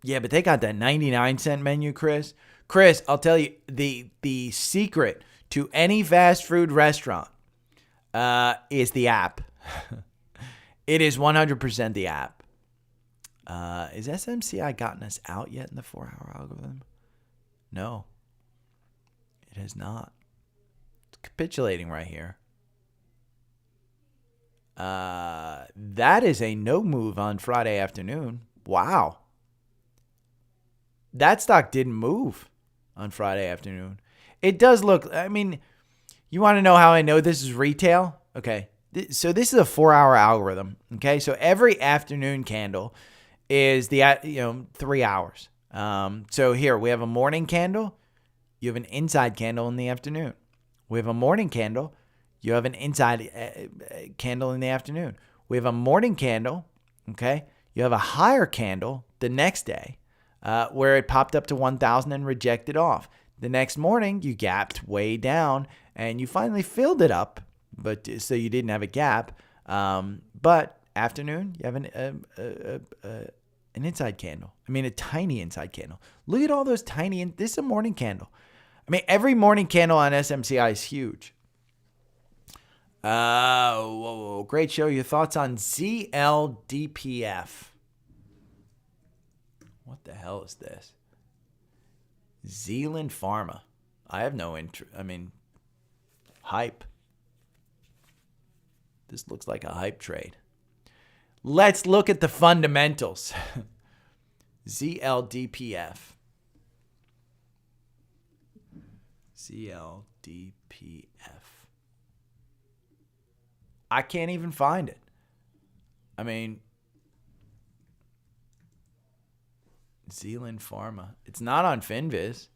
Yeah, but they got that 99-cent menu, Chris. Chris, I'll tell you, the secret to any fast food restaurant is the app. It is 100% the app. Is SMCI gotten us out yet in the 4-hour algorithm? No, it has not. It's capitulating right here. That is a no move on Friday afternoon. Wow. That stock didn't move on Friday afternoon. It does look, I mean, you want to know how I know this is retail? Okay. So this is a 4-hour algorithm. Okay. So every afternoon candle is 3 hours. So here we have a morning candle. You have an inside candle in the afternoon. We have a morning candle. You have an inside candle in the afternoon. We have a morning candle. Okay. You have a higher candle the next day. Where it popped up to 1,000 and rejected off. The next morning, you gapped way down, and you finally filled it up, but so you didn't have a gap. But afternoon, you have an inside candle. I mean, a tiny inside candle. Look at all those tiny. This is a morning candle. I mean, every morning candle on SMCI is huge. Great show. Your thoughts on ZLDPF? What the hell is this? Zealand Pharma. I have no interest. I mean, hype. This looks like a hype trade. Let's look at the fundamentals. ZLDPF. ZLDPF. I can't even find it. I mean, Zealand Pharma. It's not on FinViz.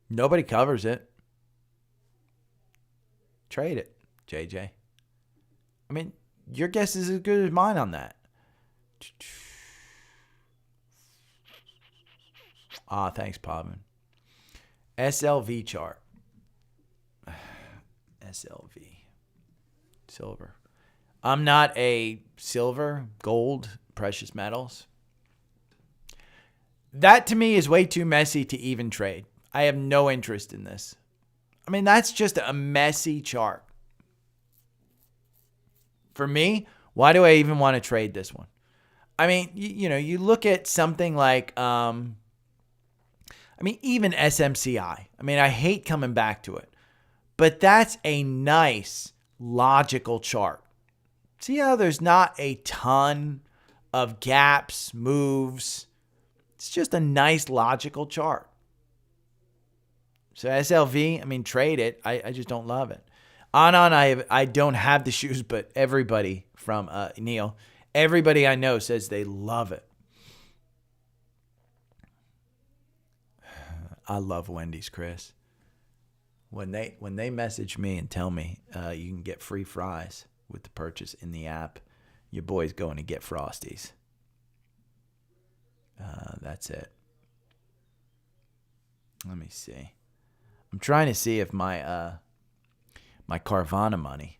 Nobody covers it. Trade it, JJ. I mean, your guess is as good as mine on that. Thanks, Pavin. SLV chart. SLV. Silver. I'm not a silver, gold, precious metals. That to me is way too messy to even trade. I have no interest in this. I mean, that's just a messy chart. For me, why do I even want to trade this one? I mean, you look at something like, even SMCI. I mean, I hate coming back to it, but that's a nice, logical chart. See how there's not a ton of gaps, moves. It's just a nice, logical chart. So SLV, I mean, trade it. I just don't love it. I don't have the shoes, but everybody from Neil, everybody I know says they love it. I love Wendy's, Chris. When they message me and tell me you can get free fries with the purchase in the app, your boy's going to get Frosties. That's it. Let me see. I'm trying to see if my Carvana money.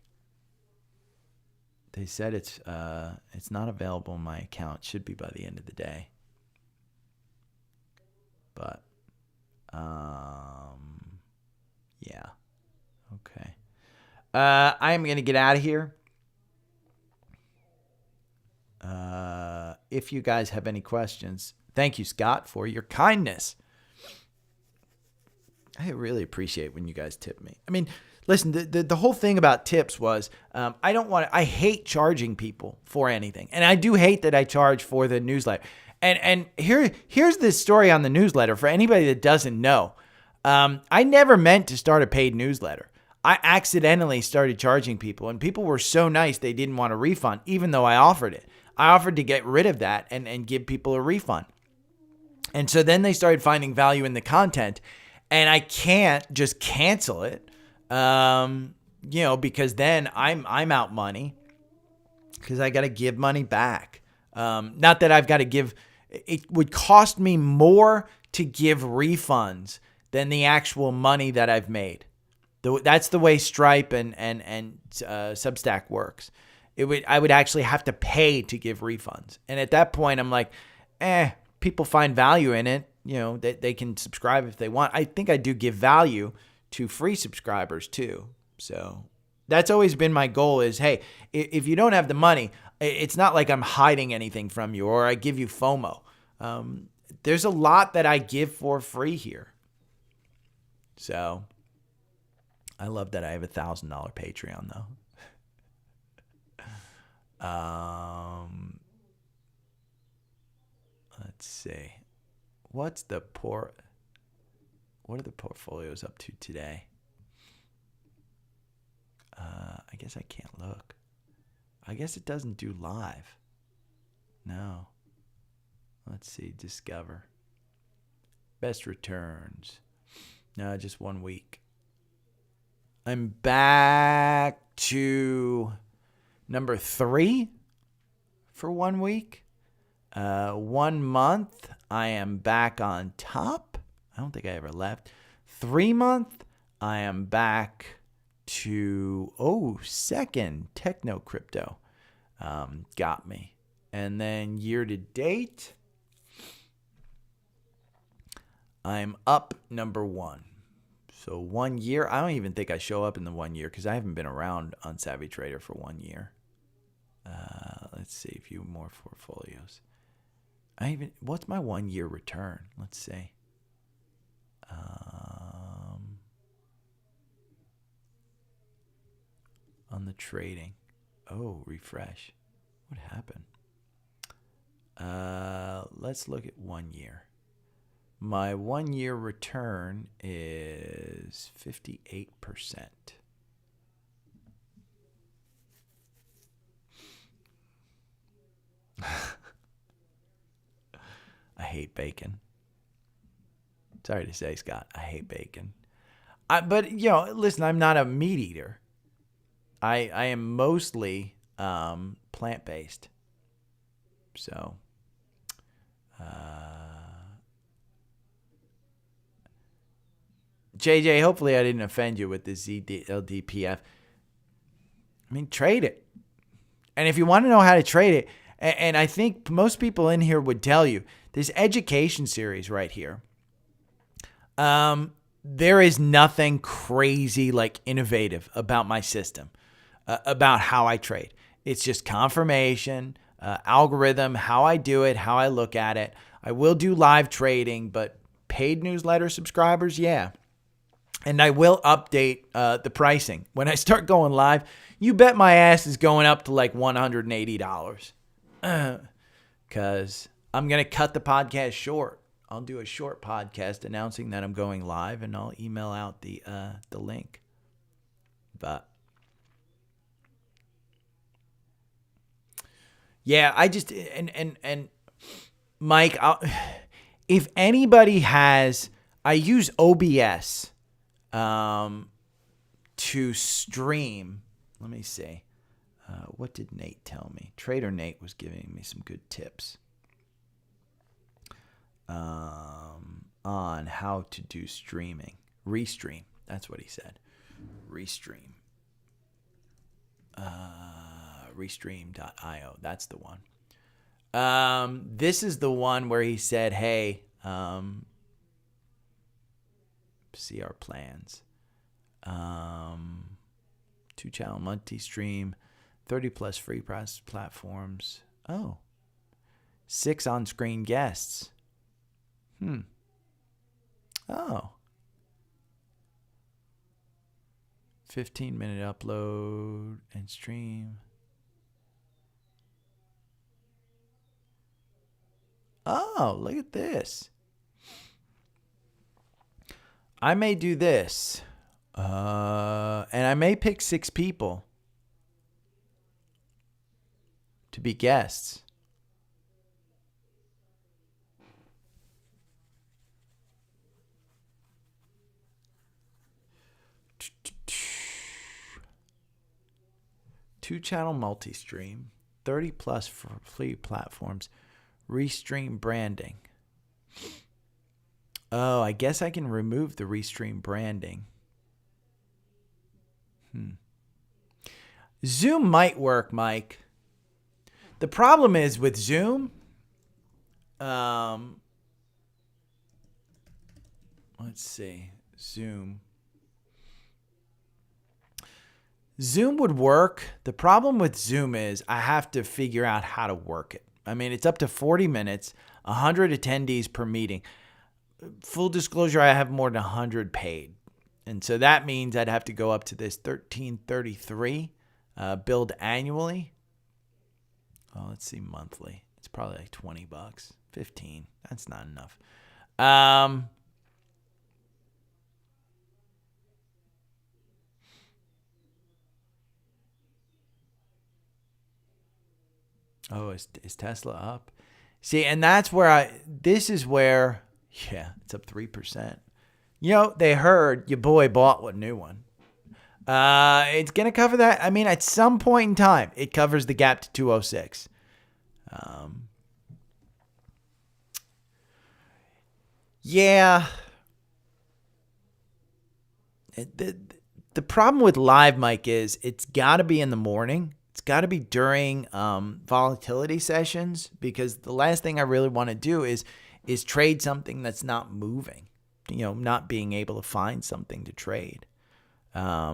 They said it's not available in my account. It should be by the end of the day. But yeah. Okay. I am going to get out of here. If you guys have any questions, thank you, Scott, for your kindness. I really appreciate when you guys tip me. I mean, listen, the whole thing about tips was I hate charging people for anything. And I do hate that I charge for the newsletter. And here's the story on the newsletter for anybody that doesn't know. I never meant to start a paid newsletter. I accidentally started charging people, and people were so nice they didn't want a refund, even though I offered it. I offered to get rid of that and give people a refund. And so then they started finding value in the content, and I can't just cancel it, because then I'm out money because I got to give money back. Not that I've got to give. It would cost me more to give refunds than the actual money that I've made. That's the way Stripe and Substack works. I would actually have to pay to give refunds. And at that point, I'm like, people find value in it. They can subscribe if they want. I think I do give value to free subscribers too. So that's always been my goal is, hey, if you don't have the money, it's not like I'm hiding anything from you or I give you FOMO. There's a lot that I give for free here. So I love that I have $1,000 Patreon though. Let's see. What are the portfolios up to today? I guess I can't look. I guess it doesn't do live. No. Let's see. Discover. Best returns. No, just 1 week. I'm back to number 3 for 1 week. 1 month, I am back on top. I don't think I ever left. 3 month, I am back to, second. Techno Crypto got me. And then year to date, I'm up number 1. So 1 year, I don't even think I show up in the 1 year because I haven't been around on Savvy Trader for 1 year. Let's see, a few more portfolios. What's my 1 year return? Let's see. On the trading. Refresh. What happened? Let's look at 1 year. My 1 year return is 58%. I hate bacon. Sorry to say, Scott, I hate bacon. But listen, I'm not a meat eater. I am mostly plant-based. So, JJ, hopefully I didn't offend you with this ZLDPF. I mean, trade it. And if you want to know how to trade it, and I think most people in here would tell you, this education series right here, there is nothing crazy like innovative about my system, about how I trade. It's just confirmation, algorithm, how I do it, how I look at it. I will do live trading, but paid newsletter subscribers, yeah. And I will update the pricing. When I start going live, you bet my ass is going up to like $180. Because I'm going to cut the podcast short. I'll do a short podcast announcing that I'm going live, and I'll email out the link. But yeah, I just and Mike, if anybody has, I use OBS to stream. Let me see. What did Nate tell me? Trader Nate was giving me some good tips on how to do streaming. Restream. That's what he said. Restream. Restream.io. That's the one. This is the one where he said, hey, see our plans. 2-channel multi-stream, 30 plus free press platforms. Oh, 6 on-screen guests. Oh. 15-minute upload and stream. Oh, look at this. I may do this. And I may pick 6 people to be guests. Two-channel multi-stream, 30 plus for free platforms, restream branding. Oh, I guess I can remove the restream branding. Zoom might work, Mike. The problem is with Zoom, let's see, Zoom would work. The problem with Zoom is I have to figure out how to work it. I mean, it's up to 40 minutes, 100 attendees per meeting. Full disclosure, I have more than 100 paid. And so that means I'd have to go up to this $13.33 billed annually. Oh, let's see, monthly. It's probably like $20, $15. That's not enough. Oh, is Tesla up? See, and that's where this is where, yeah, it's up 3%. You know, they heard your boy bought a new one. It's going to cover that. I mean, at some point in time, it covers the gap to 206. Yeah. The problem with live, Mike, is it's got to be in the morning. It's got to be during volatility sessions, because the last thing I really want to do is trade something that's not moving. You know, not being able to find something to trade. Yeah.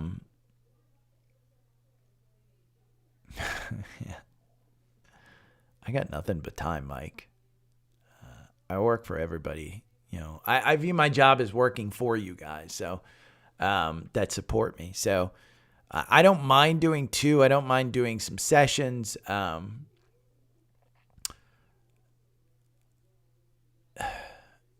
I got nothing but time, Mike. I work for everybody. You know, I view my job as working for you guys, so that support me. So I don't mind doing 2. I don't mind doing some sessions.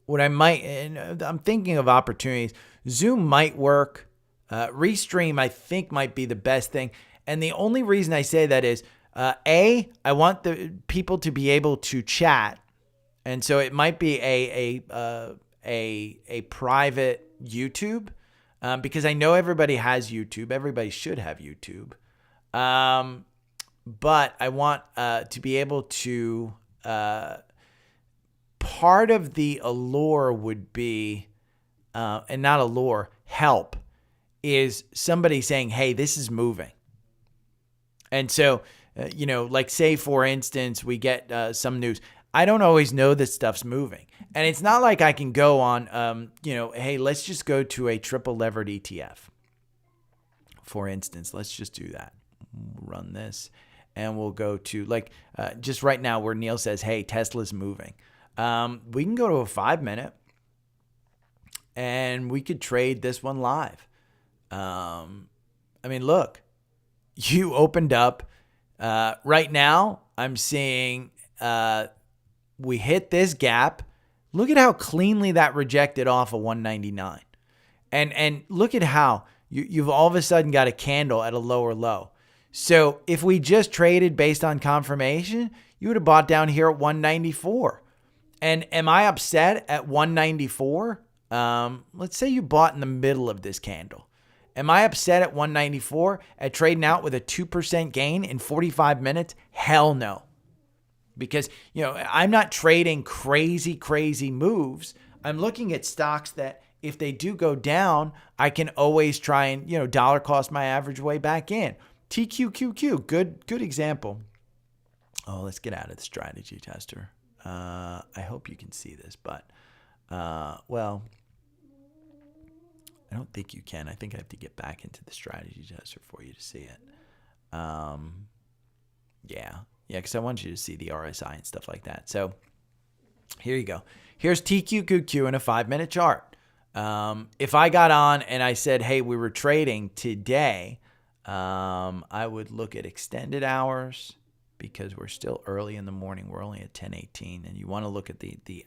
What I might, and I'm thinking of opportunities. Zoom might work. Restream, I think, might be the best thing. And the only reason I say that is, I want the people to be able to chat, and so it might be a private YouTube, because I know everybody has YouTube. Everybody should have YouTube, but I want to be able to. Part of the allure would be and not a lure, help, is somebody saying, hey, this is moving. And so, like say, for instance, we get some news. I don't always know that stuff's moving. And it's not like I can go on, hey, let's just go to a triple levered ETF. For instance, let's just do that. Run this. And we'll go to just right now where Neil says, hey, Tesla's moving. We can go to a 5-minute and we could trade this one live. Look, you opened up. Right now, I'm seeing we hit this gap. Look at how cleanly that rejected off of 199. And look at how you've all of a sudden got a candle at a lower low. So if we just traded based on confirmation, you would have bought down here at 194. And am I upset at 194? Let's say you bought in the middle of this candle. Am I upset at 194 at trading out with a 2% gain in 45 minutes? Hell no. Because, I'm not trading crazy moves. I'm looking at stocks that if they do go down, I can always try and, dollar cost my average way back in. TQQQ, good example. Oh, let's get out of the strategy tester. I hope you can see this, but, I don't think you can. I think I have to get back into the strategy tester for you to see it. Because I want you to see the RSI and stuff like that. So here you go. Here's TQQQ in a 5-minute chart. If I got on and I said, hey, we were trading today, I would look at extended hours because we're still early in the morning. We're only at 10:18, and you want to look at the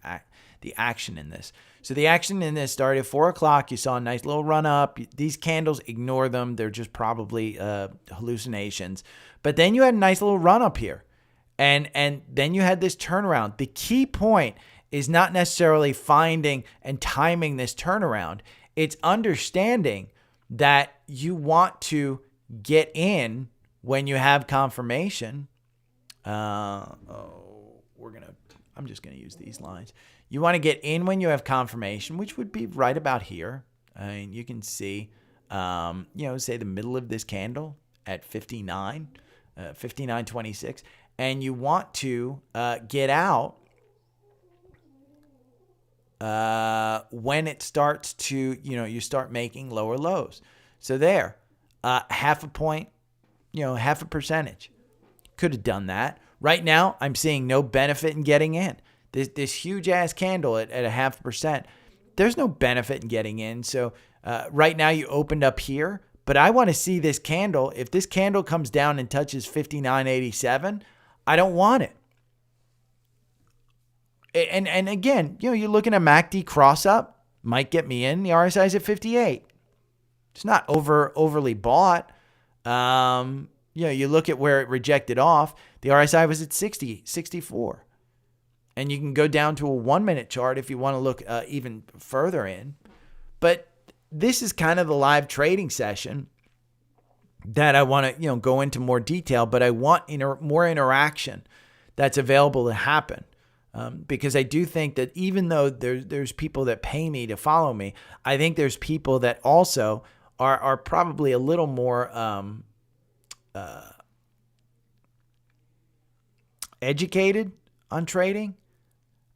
action in this. So the action in this started at 4 o'clock. You saw a nice little run up. These candles, ignore them. They're just probably hallucinations. But then you had a nice little run up here, and then you had this turnaround. The key point is not necessarily finding and timing this turnaround. It's understanding that you want to get in when you have confirmation. I'm just going to use these lines. You want to get in when you have confirmation, which would be right about here. I mean, you can see, say the middle of this candle at 59.26, and you want to get out when it starts to, you start making lower lows. So there, half a point, half a percentage. Could have done that. Right now, I'm seeing no benefit in getting in. This huge ass candle at a 0.5%, there's no benefit in getting in. So right now you opened up here, but I want to see this candle. If this candle comes down and touches 59.87, I don't want it. And again, you're looking at MACD cross up, might get me in. The RSI is at 58. It's not overly bought. You look at where it rejected off. The RSI was at 64. And you can go down to a 1-minute chart if you want to look even further in. But this is kind of the live trading session that I want to, go into more detail, but I want more interaction that's available to happen. Because I do think that even though there's people that pay me to follow me, I think there's people that also are probably a little more educated on trading.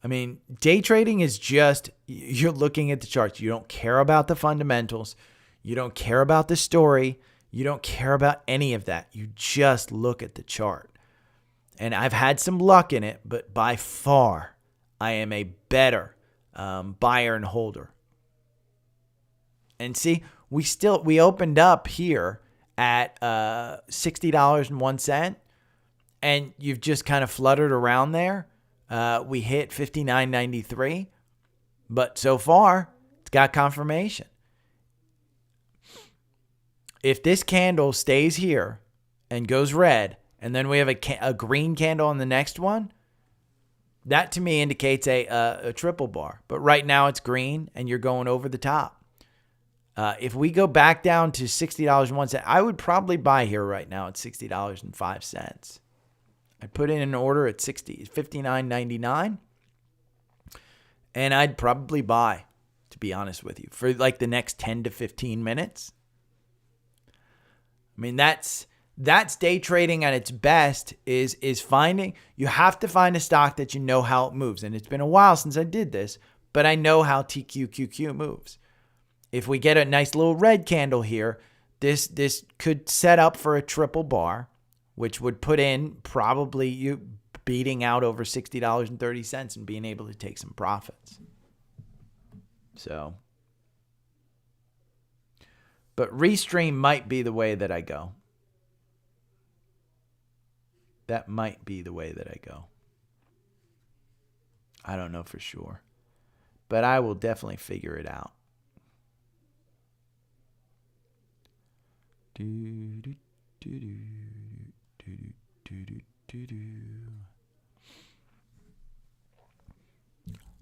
I mean, day trading is just, you're looking at the charts. You don't care about the fundamentals. You don't care about the story. You don't care about any of that. You just look at the chart. And I've had some luck in it, but by far, I am a better buyer and holder. And see, we opened up here at $60.01, and you've just kind of fluttered around there. We hit 59.93, but so far, it's got confirmation. If this candle stays here and goes red, and then we have a green candle on the next one, that to me indicates a triple bar. But right now it's green and you're going over the top. If we go back down to $60.01, I would probably buy here right now at $60.05. I'd put in an order at $59.99, and I'd probably buy. to be honest with you, for like the next 10 to 15 minutes. I mean, that's day trading at its best, is finding, you have to find a stock that you know how it moves. And it's been a while since I did this, but I know how TQQQ moves. If we get a nice little red candle here, this could set up for a triple bar, which would put in probably you beating out over $60.30 and being able to take some profits. So, but Restream might be the way that I go. That might be the way that I go. I don't know for sure, but I will definitely figure it out.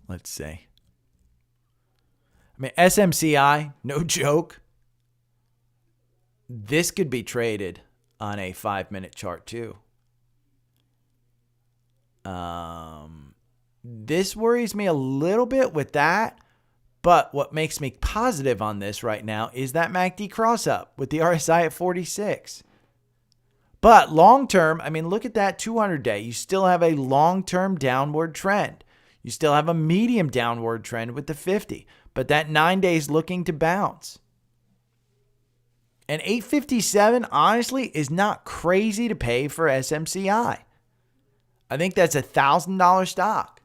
Let's see. I mean, SMCI, no joke. This could be traded on a 5-minute chart too. This worries me a little bit with that, but what makes me positive on this right now is that MACD cross up with the RSI at 46. But long term, I mean, look at that 200-day. You still have a long-term downward trend. You still have a medium downward trend with the 50, but that 9 days looking to bounce. And 857, honestly, is not crazy to pay for SMCI. I think that's $1,000 stock.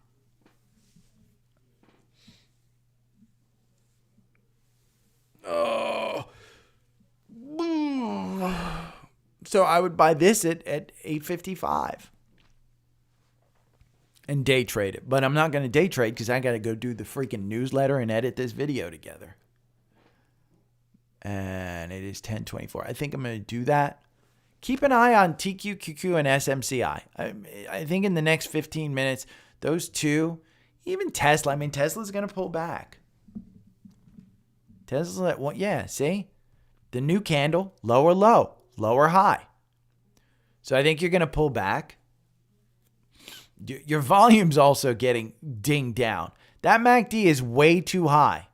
Oh. So I would buy this at 855 and day trade it. But I'm not going to day trade because I got to go do the freaking newsletter and edit this video together. And it is 10:24. I think I'm going to do that. Keep an eye on TQQQ and SMCI. I think in the next 15 minutes, those two, even Tesla. I mean, Tesla's going to pull back. Tesla's at, yeah, see? The new candle, lower low, lower high. So I think you're going to pull back. Your volume's also getting dinged down. That MACD is way too high.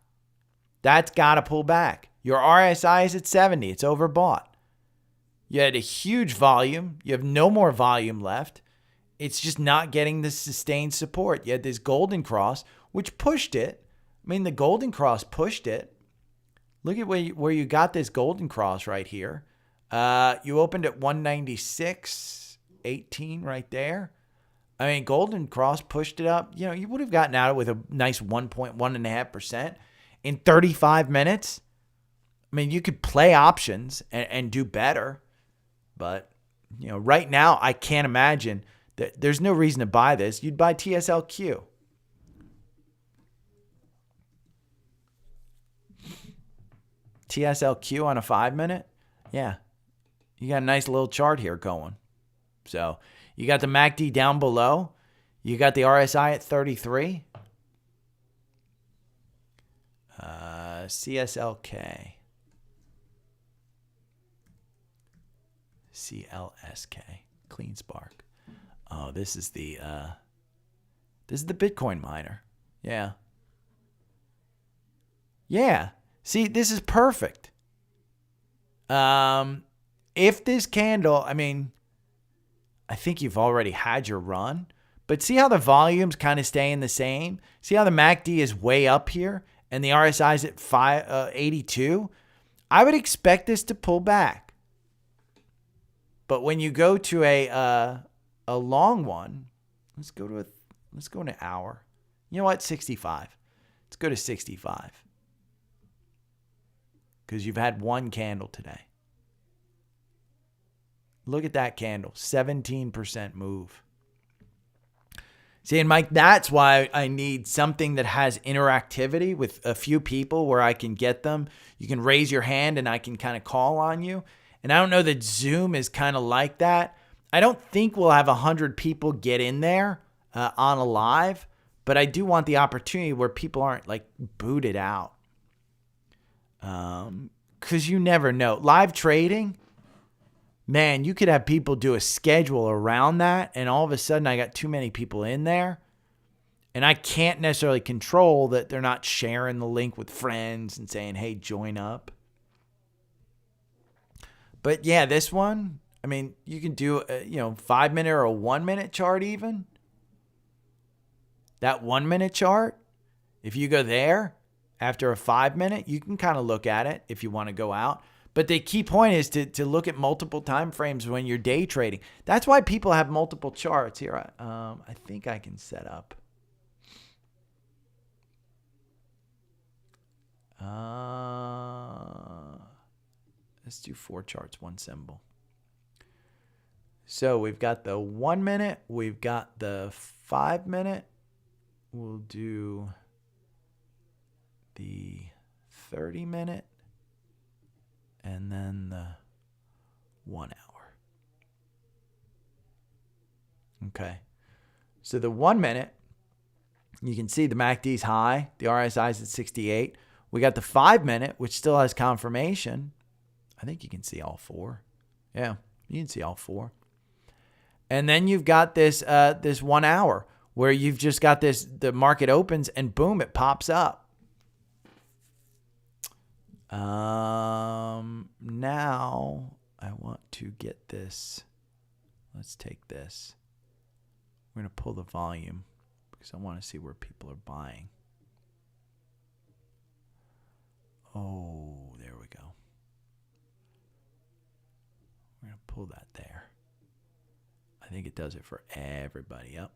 That's got to pull back. Your RSI is at 70. It's overbought. You had a huge volume. You have no more volume left. It's just not getting the sustained support. You had this golden cross, which pushed it. I mean, the golden cross pushed it. Look at where you got this golden cross right here. You opened at 196.18 right there. I mean, golden cross pushed it up. You know, you would have gotten out with a nice 1.1.5% in 35 minutes. I mean, you could play options and do better. But, you know, right now, I can't imagine that there's no reason to buy this. You'd buy TSLQ. TSLQ on a 5-minute? Yeah. You got a nice little chart here going. So, you got the MACD down below. You got the RSI at 33. CSLK. CLSK. Clean Spark. Oh, this is the Bitcoin miner. Yeah. Yeah. See, this is perfect. If this candle, I mean, I think you've already had your run, but see how the volume's kind of staying the same? See how the MACD is way up here and the RSI is at 82? I would expect this to pull back. But when you go to a long one, let's go an hour. You know what? 65. Let's go to 65. Because you've had one candle today. Look at that candle, 17% move. See, and Mike, that's why I need something that has interactivity with a few people where I can get them. You can raise your hand and I can kind of call on you. And I don't know that Zoom is kind of like that. I don't think we'll have 100 people get in there on a live, but I do want the opportunity where people aren't like booted out. Because you never know. Live trading, man, you could have people do a schedule around that, and all of a sudden I got too many people in there, And I can't necessarily control that they're not sharing the link with friends and saying, hey, join up. But yeah, this one, I mean, you can do a 5-minute or a 1-minute chart even. That 1-minute chart, if you go there after a 5-minute, you can kind of look at it if you want to go out. But the key point is to look at multiple time frames when you're day trading. That's why people have multiple charts. Here, I think I can set up. Let's do 4 charts, 1 symbol. So we've got the 1-minute, we've got the 5-minute. We'll do the 30-minute and then the 1 hour. Okay. So the 1 minute, you can see the MACD's high, the RSI's at 68. We got the 5-minute, which still has confirmation. I think you can see all 4. Yeah, you can see all 4. And then you've got this 1 hour where you've just got the market opens and boom, it pops up. Now I want to get this. Let's take this. We're going to pull the volume because I want to see where people are buying. Oh, there we go. We're going to pull that there. I think it does it for everybody. Yep.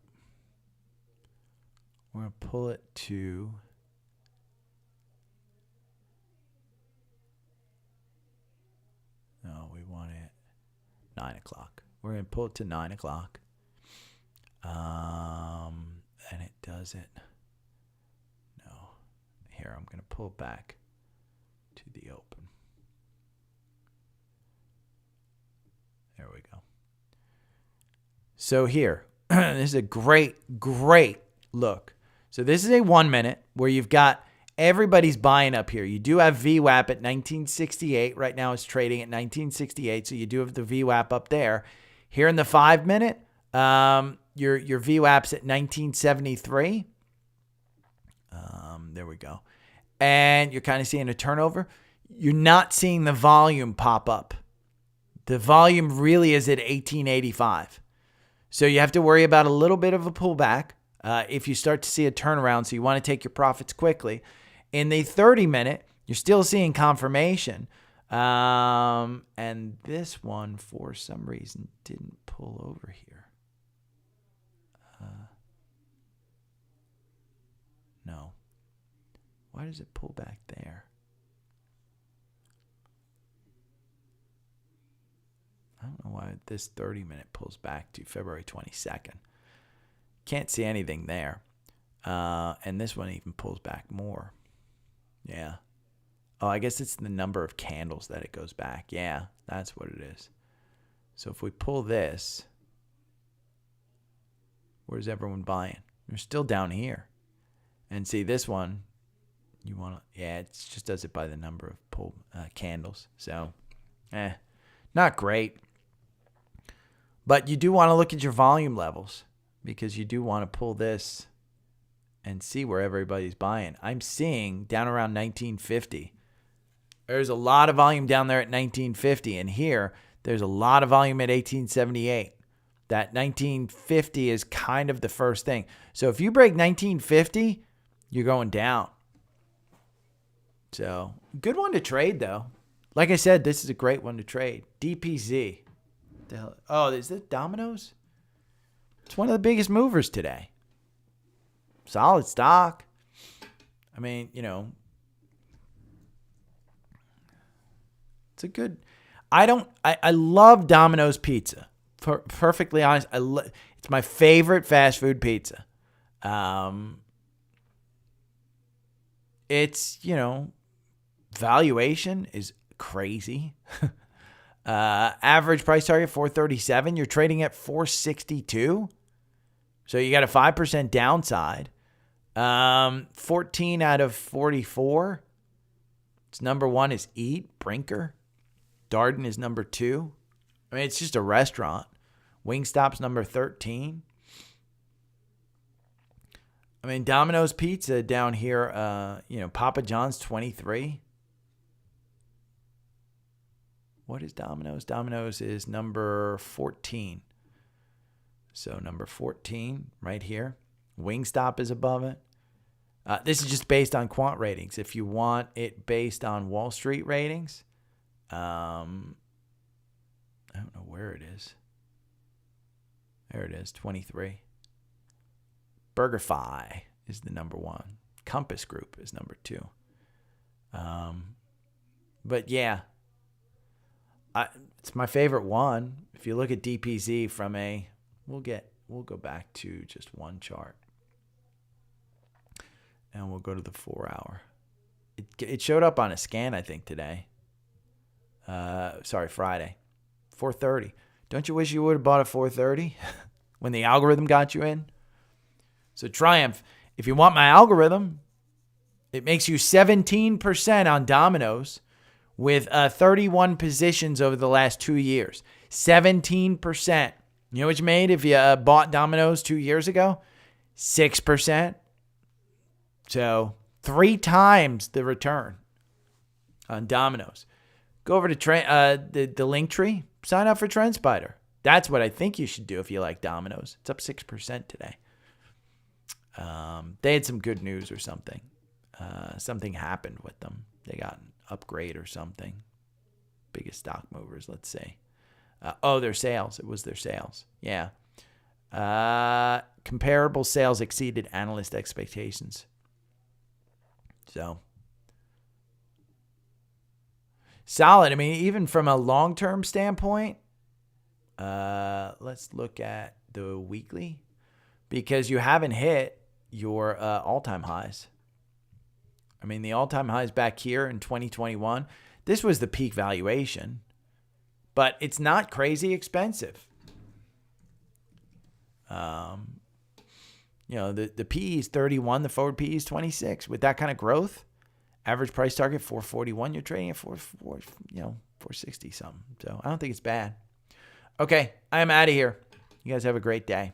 We're going to pull it to no, we want it 9 o'clock. We're going to pull it to 9 o'clock. And it does it. No. Here, I'm going to pull it back to the open. There we go. So here, this is a great look. So this is a 1 minute where you've got everybody's buying up here. You do have VWAP at 1968. Right now it's trading at 1968. So you do have the VWAP up there. Here in the 5 minute, your VWAP's at 1973. There we go. And you're kind of seeing a turnover. You're not seeing the volume pop up. The volume really is at 1885. So you have to worry about a little bit of a pullback if you start to see a turnaround. So you want to take your profits quickly. In the 30 minute, you're still seeing confirmation. And this one, for some reason, didn't pull over here. No. Why does it pull back there? I don't know why this 30-minute pulls back to February 22nd. Can't see anything there. And this one even pulls back more. Yeah. Oh, I guess it's the number of candles that it goes back. Yeah, that's what it is. So if we pull this, where's everyone buying? They're still down here. And see this one, you want to, yeah, it just does it by the number of pull candles. So, not great. But you do want to look at your volume levels because you do want to pull this and see where everybody's buying. I'm seeing down around 1950. There's a lot of volume down there at 1950. And here, there's a lot of volume at 1878. That 1950 is kind of the first thing. So if you break 1950, you're going down. So good one to trade, though. Like I said, this is a great one to trade. DPZ. The hell? Oh, is this Domino's? It's one of the biggest movers today. Solid stock. I mean, it's a good. I love Domino's pizza. Perfectly honest, it's my favorite fast food pizza. It's, valuation is crazy. Average price target 437. You're trading at 462. So you got a 5% downside. 14 out of 44. It's number 1 is Eat, Brinker. Darden is number 2. I mean, it's just a restaurant. Wingstop's number 13. I mean, Domino's Pizza down here, Papa John's 23. What is Domino's? Domino's is number 14. So number 14 right here. Wingstop is above it. This is just based on quant ratings. If you want it based on Wall Street ratings, I don't know where it is. There it is, 23. BurgerFi is the number 1. Compass Group is number 2. But yeah, it's my favorite one. If you look at DPZ from we'll go back to just one chart. And we'll go to the 4-hour. It showed up on a scan, I think, today. Friday. 4:30. Don't you wish you would have bought at 4:30 when the algorithm got you in? So Triumph, if you want my algorithm, it makes you 17% on Domino's with 31 positions over the last 2 years. 17%. You know what you made if you bought Domino's 2 years ago? 6%. So 3 times the return on Domino's. Go over to the link tree. Sign up for TrendSpider. That's what I think you should do if you like Domino's. It's up 6% today. They had some good news or something. Something happened with them. They got an upgrade or something. Biggest stock movers, let's say. Their sales. It was their sales. Yeah. Comparable sales exceeded analyst expectations. So solid. I mean, even from a long-term standpoint, let's look at the weekly because you haven't hit your all-time highs. I mean, the all-time highs back here in 2021, this was the peak valuation, but it's not crazy expensive. The PE is 31, the forward PE is 26. With that kind of growth, average price target 441, you're trading at 460 something. So I don't think it's bad. Okay, I am out of here. You guys have a great day.